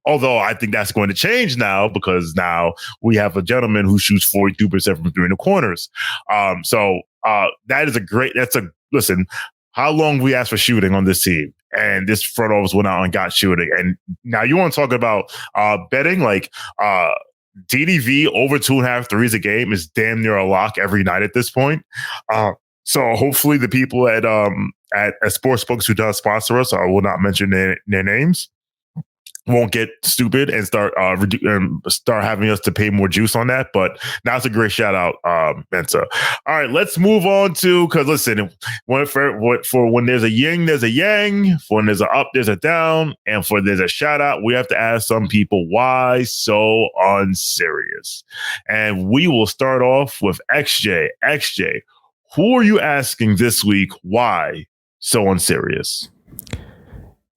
A: Although I think that's going to change now because now we have a gentleman who shoots 42% from three in the corners. Listen, how long we asked for shooting on this team, and this front office went out and got shooting. And now you want to talk about betting, like DDV over 2.5 threes a game is damn near a lock every night at this point. So hopefully the people at sportsbooks who does sponsor us, I will not mention their names, won't get stupid and start having us to pay more juice on that. But that's a great shout out, Mensa. All right, let's move on to, because listen, for when there's a yin, there's a yang. For when there's a up, there's a down, and for there's a shout out, we have to ask some people why so unserious. And we will start off with XJ. XJ, who are you asking this week why so unserious?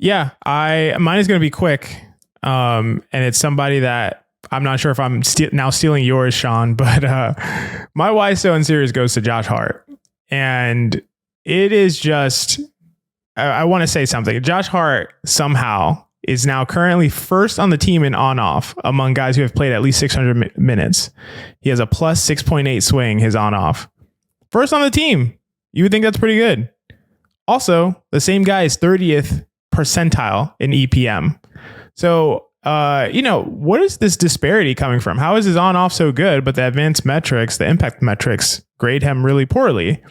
C: Yeah, mine is going to be quick. And it's somebody that I'm not sure if I'm now stealing yours, Shawn, but my why so unserious goes to Josh Hart. And it is just, I want to say something. Josh Hart somehow is now currently first on the team in on-off among guys who have played at least 600 minutes. He has a plus 6.8 swing, his on-off. First on the team. You would think that's pretty good. Also, the same guy is 30th percentile in EPM. So, what is this disparity coming from? How is his on-off so good, but the advanced metrics, the impact metrics, grade him really poorly?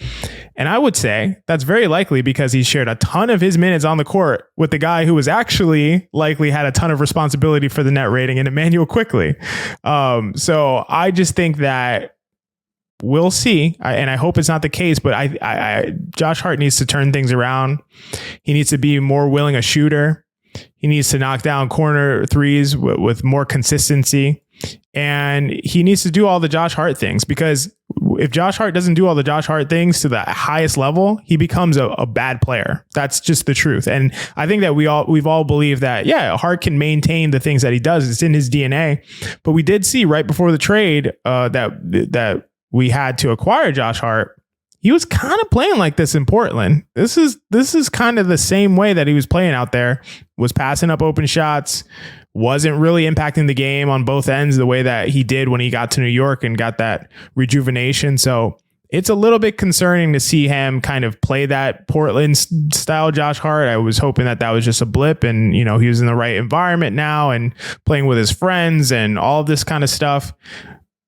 C: And I would say that's very likely because he shared a ton of his minutes on the court with the guy who was actually likely had a ton of responsibility for the net rating, and Immanuel Quickley. So I just think that we'll see, and I hope it's not the case, but Josh Hart needs to turn things around. He needs to be more willing a shooter. He needs to knock down corner threes with more consistency. And he needs to do all the Josh Hart things, because if Josh Hart doesn't do all the Josh Hart things to the highest level, he becomes a bad player. That's just the truth. And I think that we've all believed that, yeah, Hart can maintain the things that he does. It's in his DNA. But we did see right before the trade that we had to acquire Josh Hart, he was kind of playing like this in Portland. This is kind of the same way that he was playing out there, was passing up open shots, wasn't really impacting the game on both ends the way that he did when he got to New York and got that rejuvenation. So it's a little bit concerning to see him kind of play that Portland style Josh Hart. I was hoping that was just a blip, and he was in the right environment now and playing with his friends and all this kind of stuff.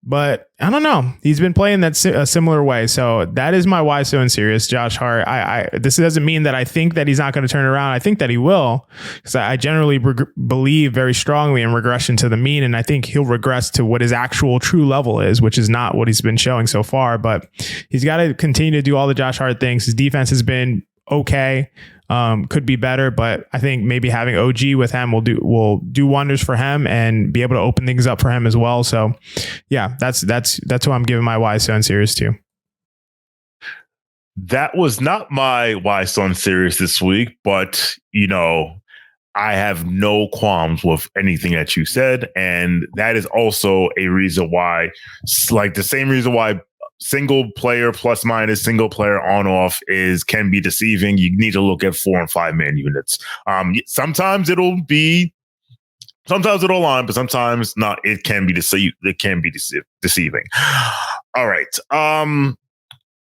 C: But I don't know. He's been playing that a similar way. So that is my why so unserious, Josh Hart. This doesn't mean that I think that he's not going to turn around. I think that he will, because I generally believe very strongly in regression to the mean. And I think he'll regress to what his actual true level is, which is not what he's been showing so far. But he's got to continue to do all the Josh Hart things. His defense has been okay. Could be better, but I think maybe having OG with him will do wonders for him and be able to open things up for him as well. So yeah, that's who I'm giving my why so unserious to.
A: That was not my why so unserious this week, but I have no qualms with anything that you said, and that is also a reason why, like the same reason why single player plus minus, single player on off can be deceiving. You need to look at 4 and 5 man units. Sometimes it'll align, but sometimes not. It can be deceiving. All right.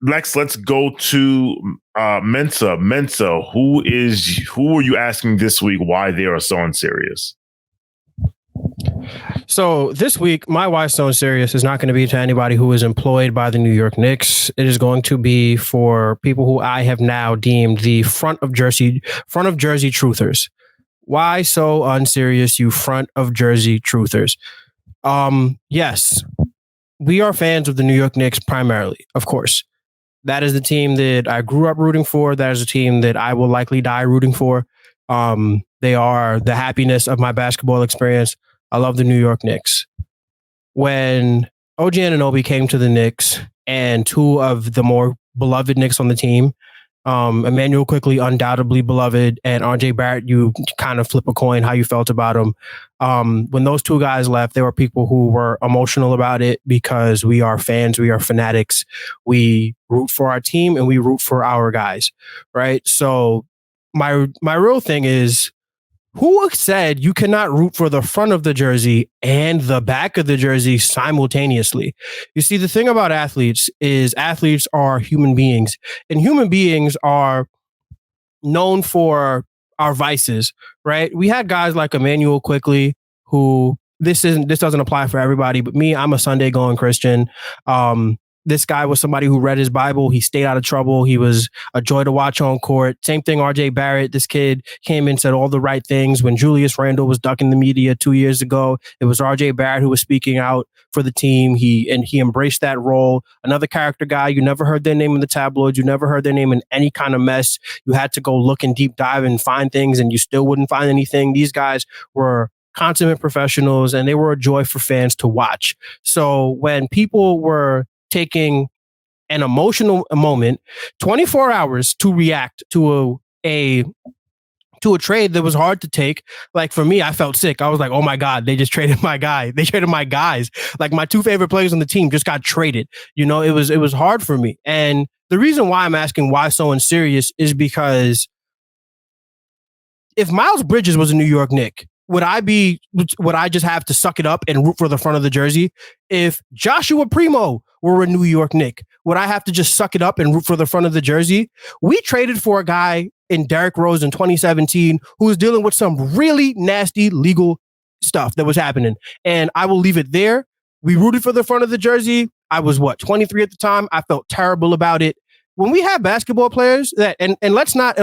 A: Next, let's go to Mensa. Mensa, who are you asking this week why they are so unserious?
B: So this week, my why so unserious is not going to be to anybody who is employed by the New York Knicks. It is going to be for people who I have now deemed the front of jersey truthers. Why so unserious, you front of jersey truthers? Yes, we are fans of the New York Knicks primarily, of course. That is the team that I grew up rooting for. That is a team that I will likely die rooting for. They are the happiness of my basketball experience. I love the New York Knicks. When OG Anunoby came to the Knicks and two of the more beloved Knicks on the team, Immanuel Quickley, undoubtedly beloved, and RJ Barrett, you kind of flip a coin how you felt about him. When those two guys left, there were people who were emotional about it because we are fans, we are fanatics, we root for our team and we root for our guys, right? So my real thing is, who said you cannot root for the front of the jersey and the back of the jersey simultaneously? You see, the thing about athletes is athletes are human beings, and human beings are known for our vices, right? We had guys like Immanuel Quickley, who this doesn't apply for everybody, but me, I'm a Sunday going Christian. This guy was somebody who read his Bible. He stayed out of trouble. He was a joy to watch on court. Same thing, RJ Barrett. This kid came in, said all the right things. When Julius Randle was ducking the media 2 years ago, it was RJ Barrett who was speaking out for the team. He embraced that role. Another character guy, you never heard their name in the tabloids. You never heard their name in any kind of mess. You had to go look and deep dive and find things, and you still wouldn't find anything. These guys were consummate professionals, and they were a joy for fans to watch. So when people were taking an emotional moment, 24 hours to react to a trade that was hard to take. Like for me, I felt sick. I was like, oh my God, they just traded my guy. They traded my guys. Like my two favorite players on the team just got traded. You know, it was hard for me. And the reason why I'm asking why so unserious is because if Miles Bridges was a New York Knick, would I just have to suck it up and root for the front of the jersey? If Joshua Primo were a New York Knick, would I have to just suck it up and root for the front of the jersey? We traded for a guy in Derrick Rose in 2017 who was dealing with some really nasty legal stuff that was happening. And I will leave it there. We rooted for the front of the jersey. I was 23 at the time. I felt terrible about it. When we have basketball players that, and let's not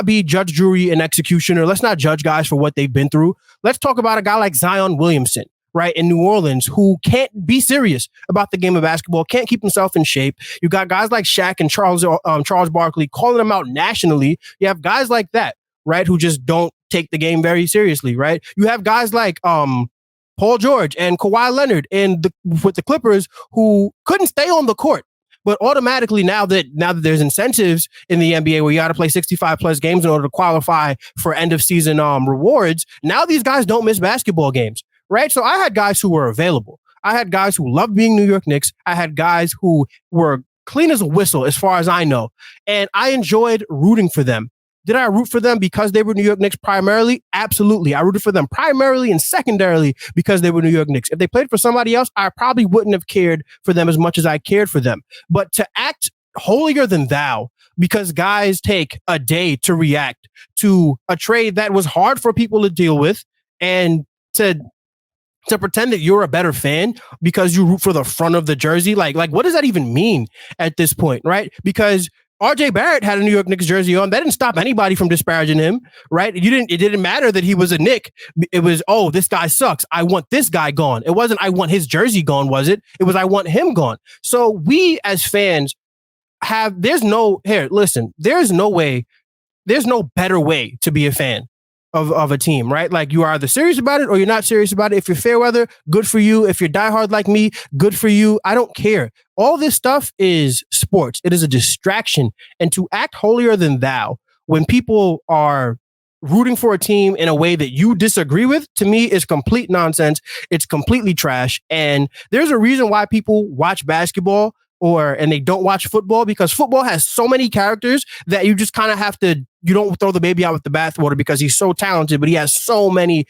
B: be judge, jury, and executioner. Let's not judge guys for what they've been through. Let's talk about a guy like Zion Williamson, right, in New Orleans, who can't be serious about the game of basketball, can't keep himself in shape. You got guys like Shaq and Charles Barkley calling him out nationally. You have guys like that, right, who just don't take the game very seriously, right? You have guys like Paul George and Kawhi Leonard with the Clippers who couldn't stay on the court. But automatically now that there's incentives in the NBA where you got to play 65 plus games in order to qualify for end of season rewards, now these guys don't miss basketball games, right? So I had guys who were available. I had guys who loved being New York Knicks. I had guys who were clean as a whistle as far as I know. And I enjoyed rooting for them. Did I root for them because they were New York Knicks primarily? Absolutely. I rooted for them primarily and secondarily because they were New York Knicks. If they played for somebody else, I probably wouldn't have cared for them as much as I cared for them. But to act holier than thou because guys take a day to react to a trade that was hard for people to deal with, and to pretend that you're a better fan because you root for the front of the jersey, like what does that even mean at this point, right? Because RJ Barrett had a New York Knicks jersey on. That didn't stop anybody from disparaging him, right? It didn't matter that he was a Knick. It was, oh, this guy sucks. I want this guy gone. It wasn't, I want his jersey gone, was it? It was, I want him gone. So we as fans there's no better way to be a fan of a team, right? Like, you are either serious about it or you're not serious about it. If you're fair weather, good for you. If you're diehard like me, good for you. I don't care. All this stuff is sports. It is a distraction. And to act holier than thou when people are rooting for a team in a way that you disagree with, to me, is complete nonsense. It's completely trash. And there's a reason why people watch basketball and they don't watch football, because football has so many characters that you just kind of have to, you don't throw the baby out with the bathwater because he's so talented, but he has so many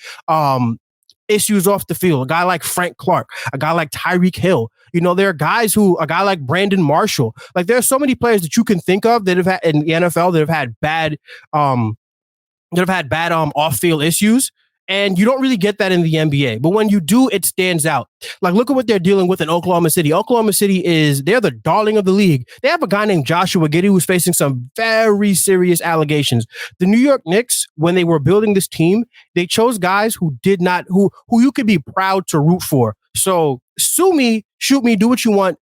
B: issues off the field. A guy like Frank Clark, a guy like Tyreek Hill. You know, there are guys a guy like Brandon Marshall. Like, there are so many players that you can think of that have had in the NFL that have had bad off-field issues. And you don't really get that in the NBA. But when you do, it stands out. Like, look at what they're dealing with in Oklahoma City. Oklahoma City they're the darling of the league. They have a guy named Joshua Giddey who's facing some very serious allegations. The New York Knicks, when they were building this team, they chose guys who you could be proud to root for. So sue me, shoot me, do what you want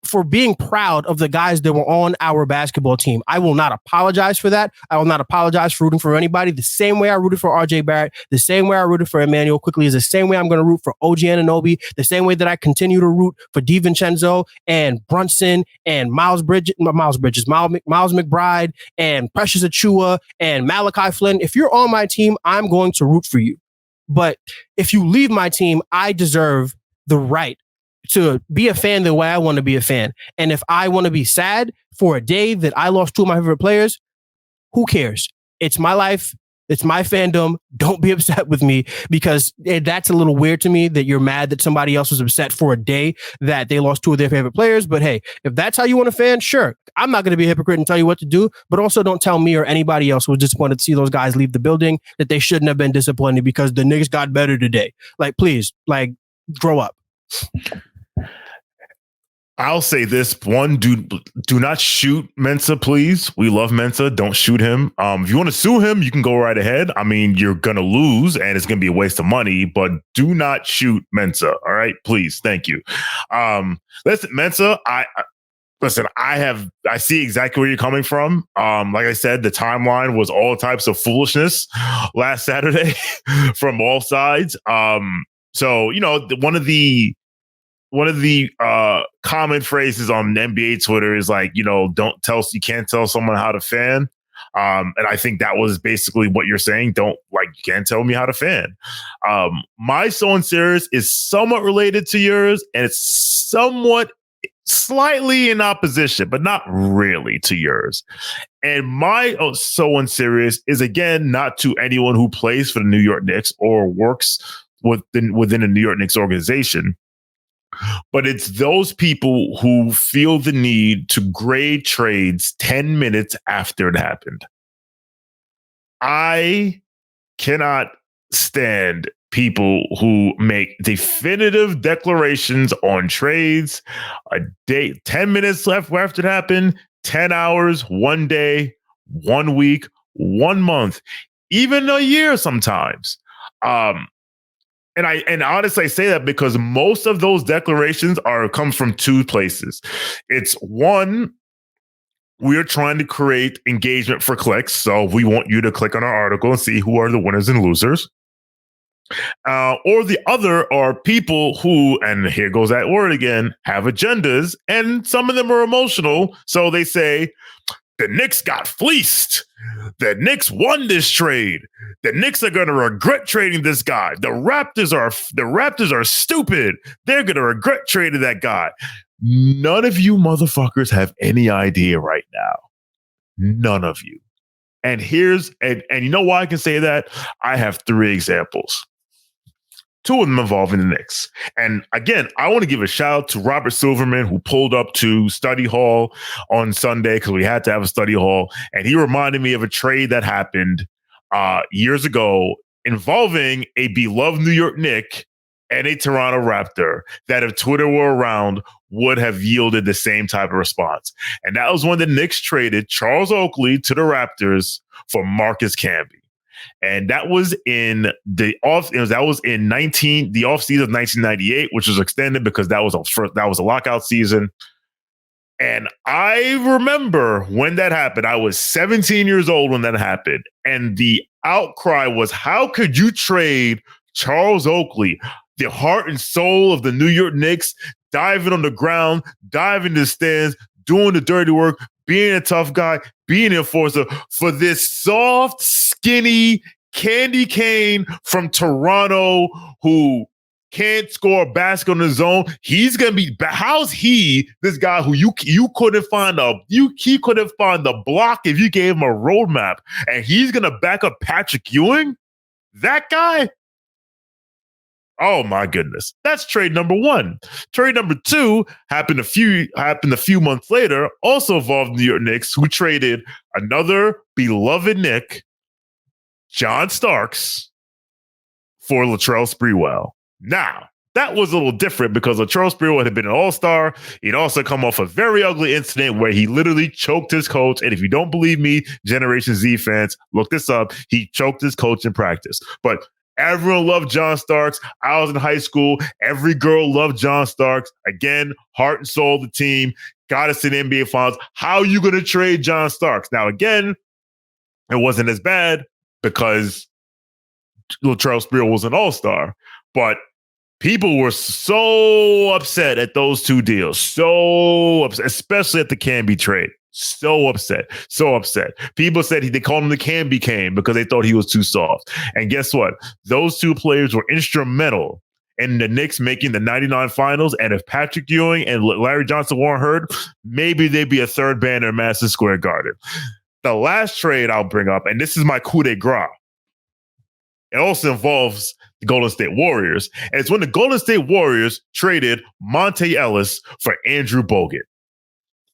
B: for being proud of the guys that were on our basketball team. I will not apologize for that. I will not apologize for rooting for anybody. The same way I rooted for RJ Barrett, the same way I rooted for Immanuel Quickley is the same way I'm going to root for OG Anunoby, the same way that I continue to root for DiVincenzo and Brunson and Miles McBride and Precious Achua and Malachi Flynn. If you're on my team, I'm going to root for you. But if you leave my team, I deserve the right to be a fan the way I want to be a fan. And if I want to be sad for a day that I lost two of my favorite players, who cares? It's my life. It's my fandom. Don't be upset with me, because that's a little weird to me that you're mad that somebody else was upset for a day that they lost two of their favorite players. But hey, if that's how you want to fan, sure. I'm not going to be a hypocrite and tell you what to do, but also don't tell me or anybody else who was disappointed to see those guys leave the building that they shouldn't have been disappointed because the Knicks got better today. Like, please, like, grow up.
A: I'll say this one, do not shoot Mensa, please. We love Mensa. Don't shoot him. If you want to sue him, you can go right ahead. I mean, you're going to lose and it's going to be a waste of money, but do not shoot Mensa. All right, please. Thank you. Listen, Mensa, I see exactly where you're coming from. Like I said, the timeline was all types of foolishness last Saturday from all sides. So, you know, one of the common phrases on NBA Twitter is like, you know, you can't tell someone how to fan. And I think that was basically what you're saying. You can't tell me how to fan. My So Unserious is somewhat related to yours, and it's somewhat slightly in opposition, but not really to yours. And my So Unserious is, again, not to anyone who plays for the New York Knicks or works within the New York Knicks organization. But it's those people who feel the need to grade trades 10 minutes after it happened. I cannot stand people who make definitive declarations on trades a day, 10 minutes left after it happened, 10 hours, 1 day, 1 week, 1 month, even a year sometimes. And honestly, I say that because most of those declarations come from two places. It's one, we're trying to create engagement for clicks. So we want you to click on our article and see who are the winners and losers. Or the other are people who, and here goes that word again, have agendas, and some of them are emotional. So they say, the Knicks got fleeced. The Knicks won this trade. The Knicks are going to regret trading this guy. The Raptors are stupid. They're going to regret trading that guy. None of you motherfuckers have any idea right now. None of you. And you know why I can say that? I have 3 examples. 2 of them involving the Knicks. And again, I want to give a shout out to Robert Silverman, who pulled up to study hall on Sunday because we had to have a study hall. And he reminded me of a trade that happened years ago involving a beloved New York Knick and a Toronto Raptor that, if Twitter were around, would have yielded the same type of response. And that was when the Knicks traded Charles Oakley to the Raptors for Marcus Camby. And that was in the offseason of 1998, which was extended because that was a lockout season. And I remember when that happened. I was 17 years old when that happened. And the outcry was, how could you trade Charles Oakley, the heart and soul of the New York Knicks, diving on the ground, diving in the stands, doing the dirty work, being a tough guy, being an enforcer, for this soft, skinny candy cane from Toronto who can't score a basket on his own? He's gonna be. How's he, this guy who you couldn't find he couldn't find the block if you gave him a roadmap, and he's gonna back up Patrick Ewing? That guy? Oh my goodness. That's trade number 1. Trade number 2 happened a few months later, also involved New York Knicks, who traded another beloved Knick, John Starks, for Latrell Sprewell. Now, that was a little different because Latrell Sprewell had been an all-star. He'd also come off a very ugly incident where he literally choked his coach. And if you don't believe me, Generation Z fans, look this up. He choked his coach in practice. But Everyone loved John Starks. I was in high school. Every girl loved John Starks. Again, heart and soul of the team. Got us in the NBA Finals. How are you going to trade John Starks? Now, again, it wasn't as bad because Latrell Sprewell was an all-star. But people were so upset at those two deals. So upset, especially at the Camby trade. So upset. People said they called him the Camby Cane because they thought he was too soft. And guess what? Those two players were instrumental in the Knicks making the 99 finals. And if Patrick Ewing and Larry Johnson weren't hurt, maybe they'd be a third banner in Madison Square Garden. The last trade I'll bring up, and this is my coup de grace, it also involves the Golden State Warriors. And it's when the Golden State Warriors traded Monte Ellis for Andrew Bogut.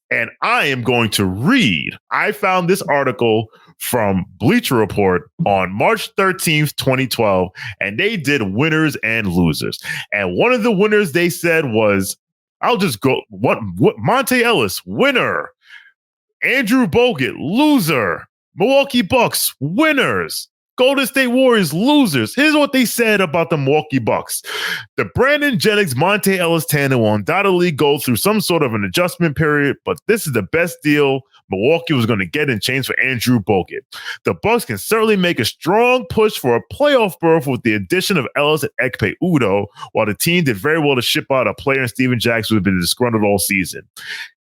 A: And I am going to read. I found this article from Bleacher Report on March 13th, 2012, and they did winners and losers. And one of the winners they said was, I'll just go, what Monte Ellis, winner. Andrew Bogut, loser. Milwaukee Bucks, winners. Golden State Warriors, losers. Here's what they said about the Milwaukee Bucks. The Brandon Jennings, Monte Ellis tandem will undoubtedly go through some sort of an adjustment period, but this is the best deal Milwaukee was going to get in change for Andrew Bogut. The Bucks can certainly make a strong push for a playoff berth with the addition of Ellis and Ekpe Udoh, while the team did very well to ship out a player in Steven Jackson who has been disgruntled all season.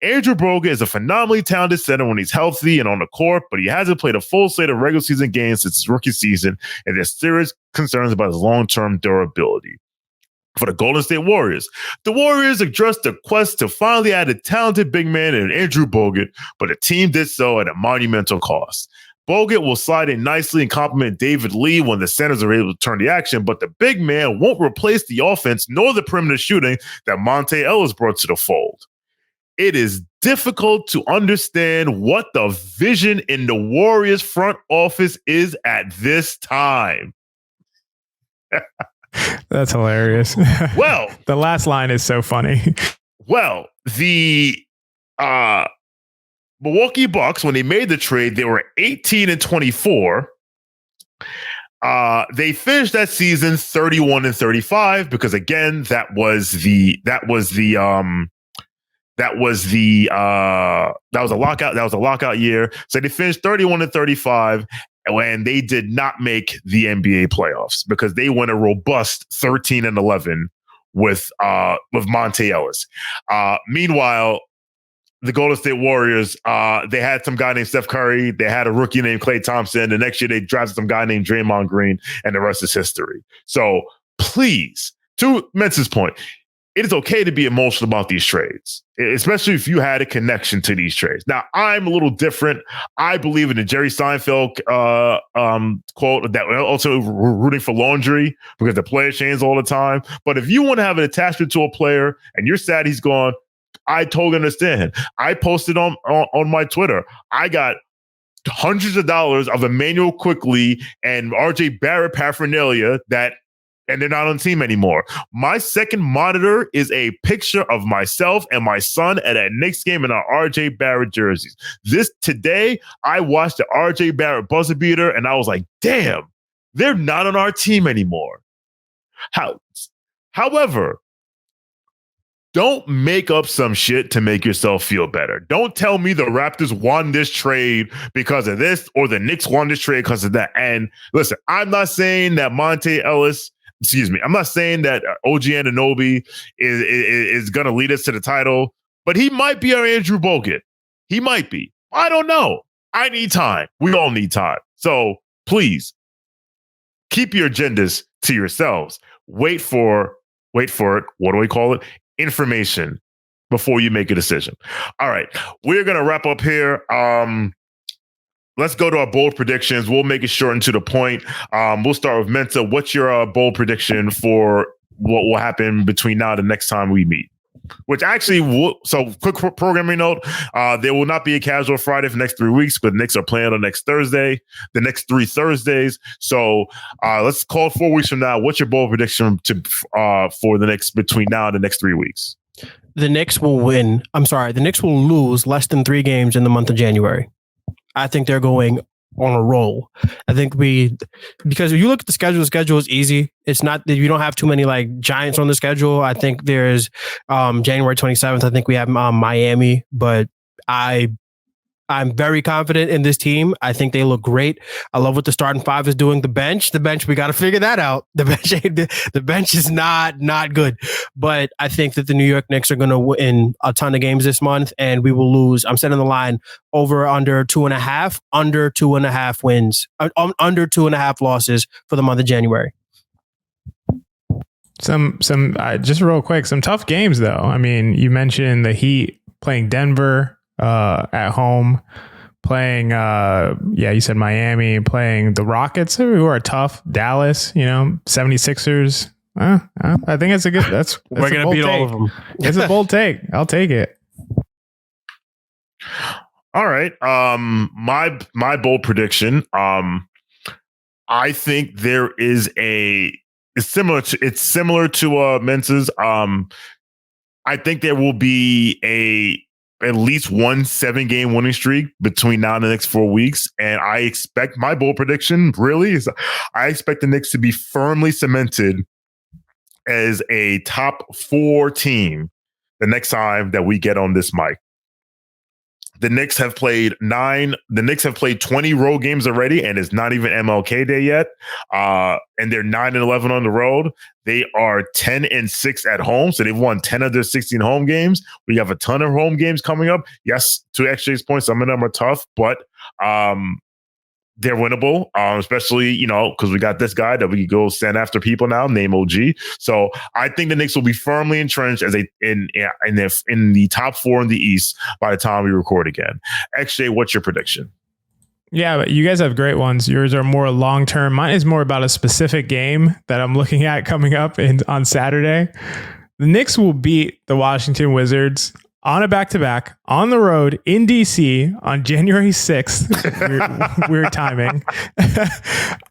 A: Andrew Bogut is a phenomenally talented center when he's healthy and on the court, but he hasn't played a full slate of regular season games since his rookie season, and there's serious concerns about his long-term durability. For the Golden State Warriors, the Warriors addressed the quest to finally add a talented big man in Andrew Bogut, but the team did so at a monumental cost. Bogut will slide in nicely and complement David Lee when the centers are able to turn the action, but the big man won't replace the offense nor the perimeter shooting that Monte Ellis brought to the fold. It is difficult to understand what the vision in the Warriors front office is at this time.
C: That's hilarious.
A: Well,
C: the last line is so funny.
A: Well, the Milwaukee Bucks, when they made the trade, they were 18-24. They finished that season 31-35 because again, that was a lockout year. So they finished 31-35 when they did not make the NBA playoffs because they went a robust 13-11 with Monte Ellis. Meanwhile, the Golden State Warriors, they had some guy named Steph Curry. They had a rookie named Klay Thompson. The next year they drafted some guy named Draymond Green, and the rest is history. So please, to Mensa's point, it is okay to be emotional about these trades, especially if you had a connection to these trades. Now, I'm a little different. I believe in the Jerry Seinfeld quote that we're also rooting for laundry because the player changes all the time. But if you want to have an attachment to a player and you're sad he's gone, I totally understand. I posted on my Twitter. I got hundreds of dollars of Immanuel Quickley and RJ Barrett paraphernalia and they're not on the team anymore. My second monitor is a picture of myself and my son at a Knicks game in our RJ Barrett jerseys. Today, I watched the RJ Barrett buzzer beater and I was like, damn, they're not on our team anymore. However, don't make up some shit to make yourself feel better. Don't tell me the Raptors won this trade because of this or the Knicks won this trade because of that. And listen, I'm not saying that I'm not saying that OG Anunoby is going to lead us to the title, but he might be our Andrew Bogut. He might be. I don't know. I need time. We all need time. So please keep your agendas to yourselves. Wait for it. What do we call it? Information before you make a decision. All right. We're going to wrap up here. Let's go to our bold predictions. We'll make it short and to the point. We'll start with Mensa. What's your bold prediction for what will happen between now and the next time we meet? Which actually, so quick programming note, there will not be a casual Friday for the next 3 weeks, but the Knicks are playing on next Thursday, the next 3 Thursdays. So let's call 4 weeks from now. What's your bold prediction for the Knicks between now and the next 3 weeks?
B: The Knicks will lose less than 3 games in the month of January. I think they're going on a roll. I think because if you look at the schedule is easy. It's not that you don't have too many like giants on the schedule. I think there's January 27th. I think we have Miami, but I'm very confident in this team. I think they look great. I love what the starting five is doing. The bench, we got to figure that out. The bench is not good. But I think that the New York Knicks are going to win a ton of games this month, and we will lose. I'm setting the line under 2.5 wins, under 2.5 losses for the month of January.
C: Some just real quick, some tough games though. I mean, you mentioned the Heat playing Denver at home, playing you said Miami, playing the Rockets who are tough, Dallas, 76ers. I think it's a good that's
B: we're gonna beat all of them.
C: It's a bold take. I'll take it.
A: All right. My bold prediction. I think there is it's similar to Mensa's. I think there will be at least one 7-game winning streak between now and the next 4 weeks. And I expect my bold prediction really is I expect the Knicks to be firmly cemented as a top 4 team the next time that we get on this mic. The Knicks have played 20 road games already, and it's not even MLK Day yet. And they're 9-11 on the road. They are 10-6 at home, so they've won 10 of their 16 home games. We have a ton of home games coming up. Yes, to XJ's point, some of them are tough, but they're winnable, especially, because we got this guy that we can go send after people now, named OG. So I think the Knicks will be firmly entrenched as in the top 4 in the East by the time we record again. XJ, what's your prediction?
C: Yeah, but you guys have great ones. Yours are more long-term. Mine is more about a specific game that I'm looking at coming up on Saturday. The Knicks will beat the Washington Wizards on a back-to-back on the road in DC on January 6th. Weird timing.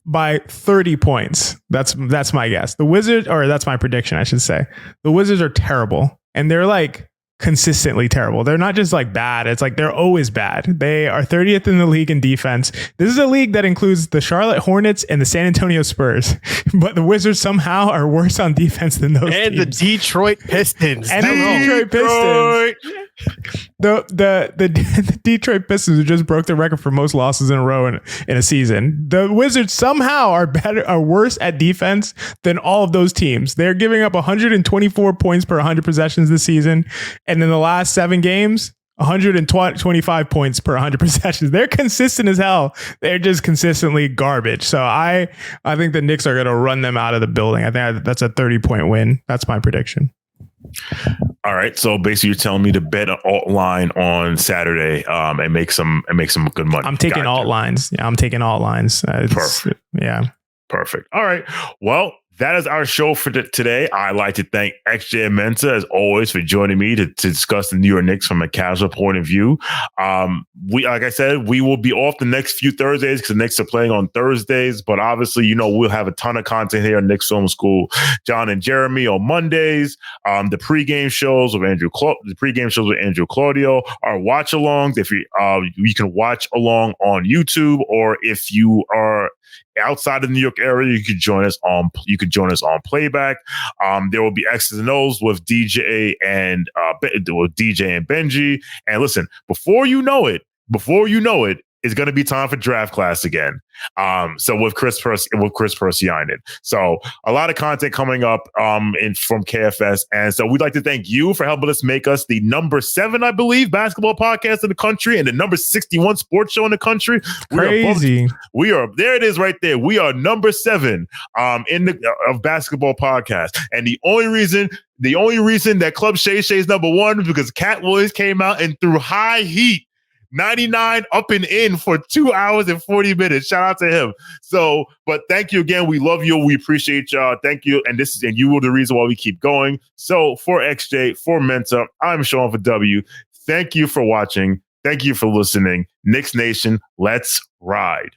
C: By 30 points. That's my guess. The Wizards, or that's my prediction, I should say. The Wizards are terrible, and they're like consistently terrible. They're not just like bad. It's like they're always bad. They are 30th in the league in defense. This is a league that includes the Charlotte Hornets and the San Antonio Spurs, but the Wizards somehow are worse on defense than those
B: and
C: teams.
B: The Detroit Pistons.
C: And the Detroit Pistons. The Detroit Pistons who just broke the record for most losses in a row in a season. The Wizards somehow are worse at defense than all of those teams. They're giving up 124 points per 100 possessions this season. And in the last 7 games, 125 points per 100 possessions. They're consistent as hell. They're just consistently garbage. So I think the Knicks are going to run them out of the building. I think that's a 30-point win. That's my prediction.
A: All right. So basically, you're telling me to bet an alt line on Saturday and make some good money.
C: I'm taking alt lines. Yeah, I'm taking alt lines.
A: Perfect.
C: Yeah.
A: Perfect. All right. Well, that is our show for today. I'd like to thank XJ and Mensa, as always, for joining me to discuss the New York Knicks from a casual point of view. Like I said, we will be off the next few Thursdays because the Knicks are playing on Thursdays. But obviously, we'll have a ton of content here on Knicks Film School. John and Jeremy on Mondays. The pregame shows with Andrew Claudio. Our watch-alongs. If you can watch along on YouTube, or if you are outside of the New York area, you could join us on playback. There will be X's and O's with DJ and Benji. And listen, before you know it, it's going to be time for draft class again. So with Chris Persianen. So a lot of content coming up from KFS. And so we'd like to thank you for helping us make us the number 7, I believe, basketball podcast in the country and the number 61 sports show in the country.
C: Crazy.
A: We are there. It is right there. We are number 7 of basketball podcast. And the only reason that Club Shay Shay is number 1 is because Cat Williams came out and threw high heat 99 up and in for 2 hours and 40 minutes. Shout out to him. So, but thank you again. We love you. We appreciate y'all. Thank you. And you were the reason why we keep going. So for XJ, for Mensa, I'm Shawn for W. Thank you for watching. Thank you for listening. Knicks Nation, let's ride.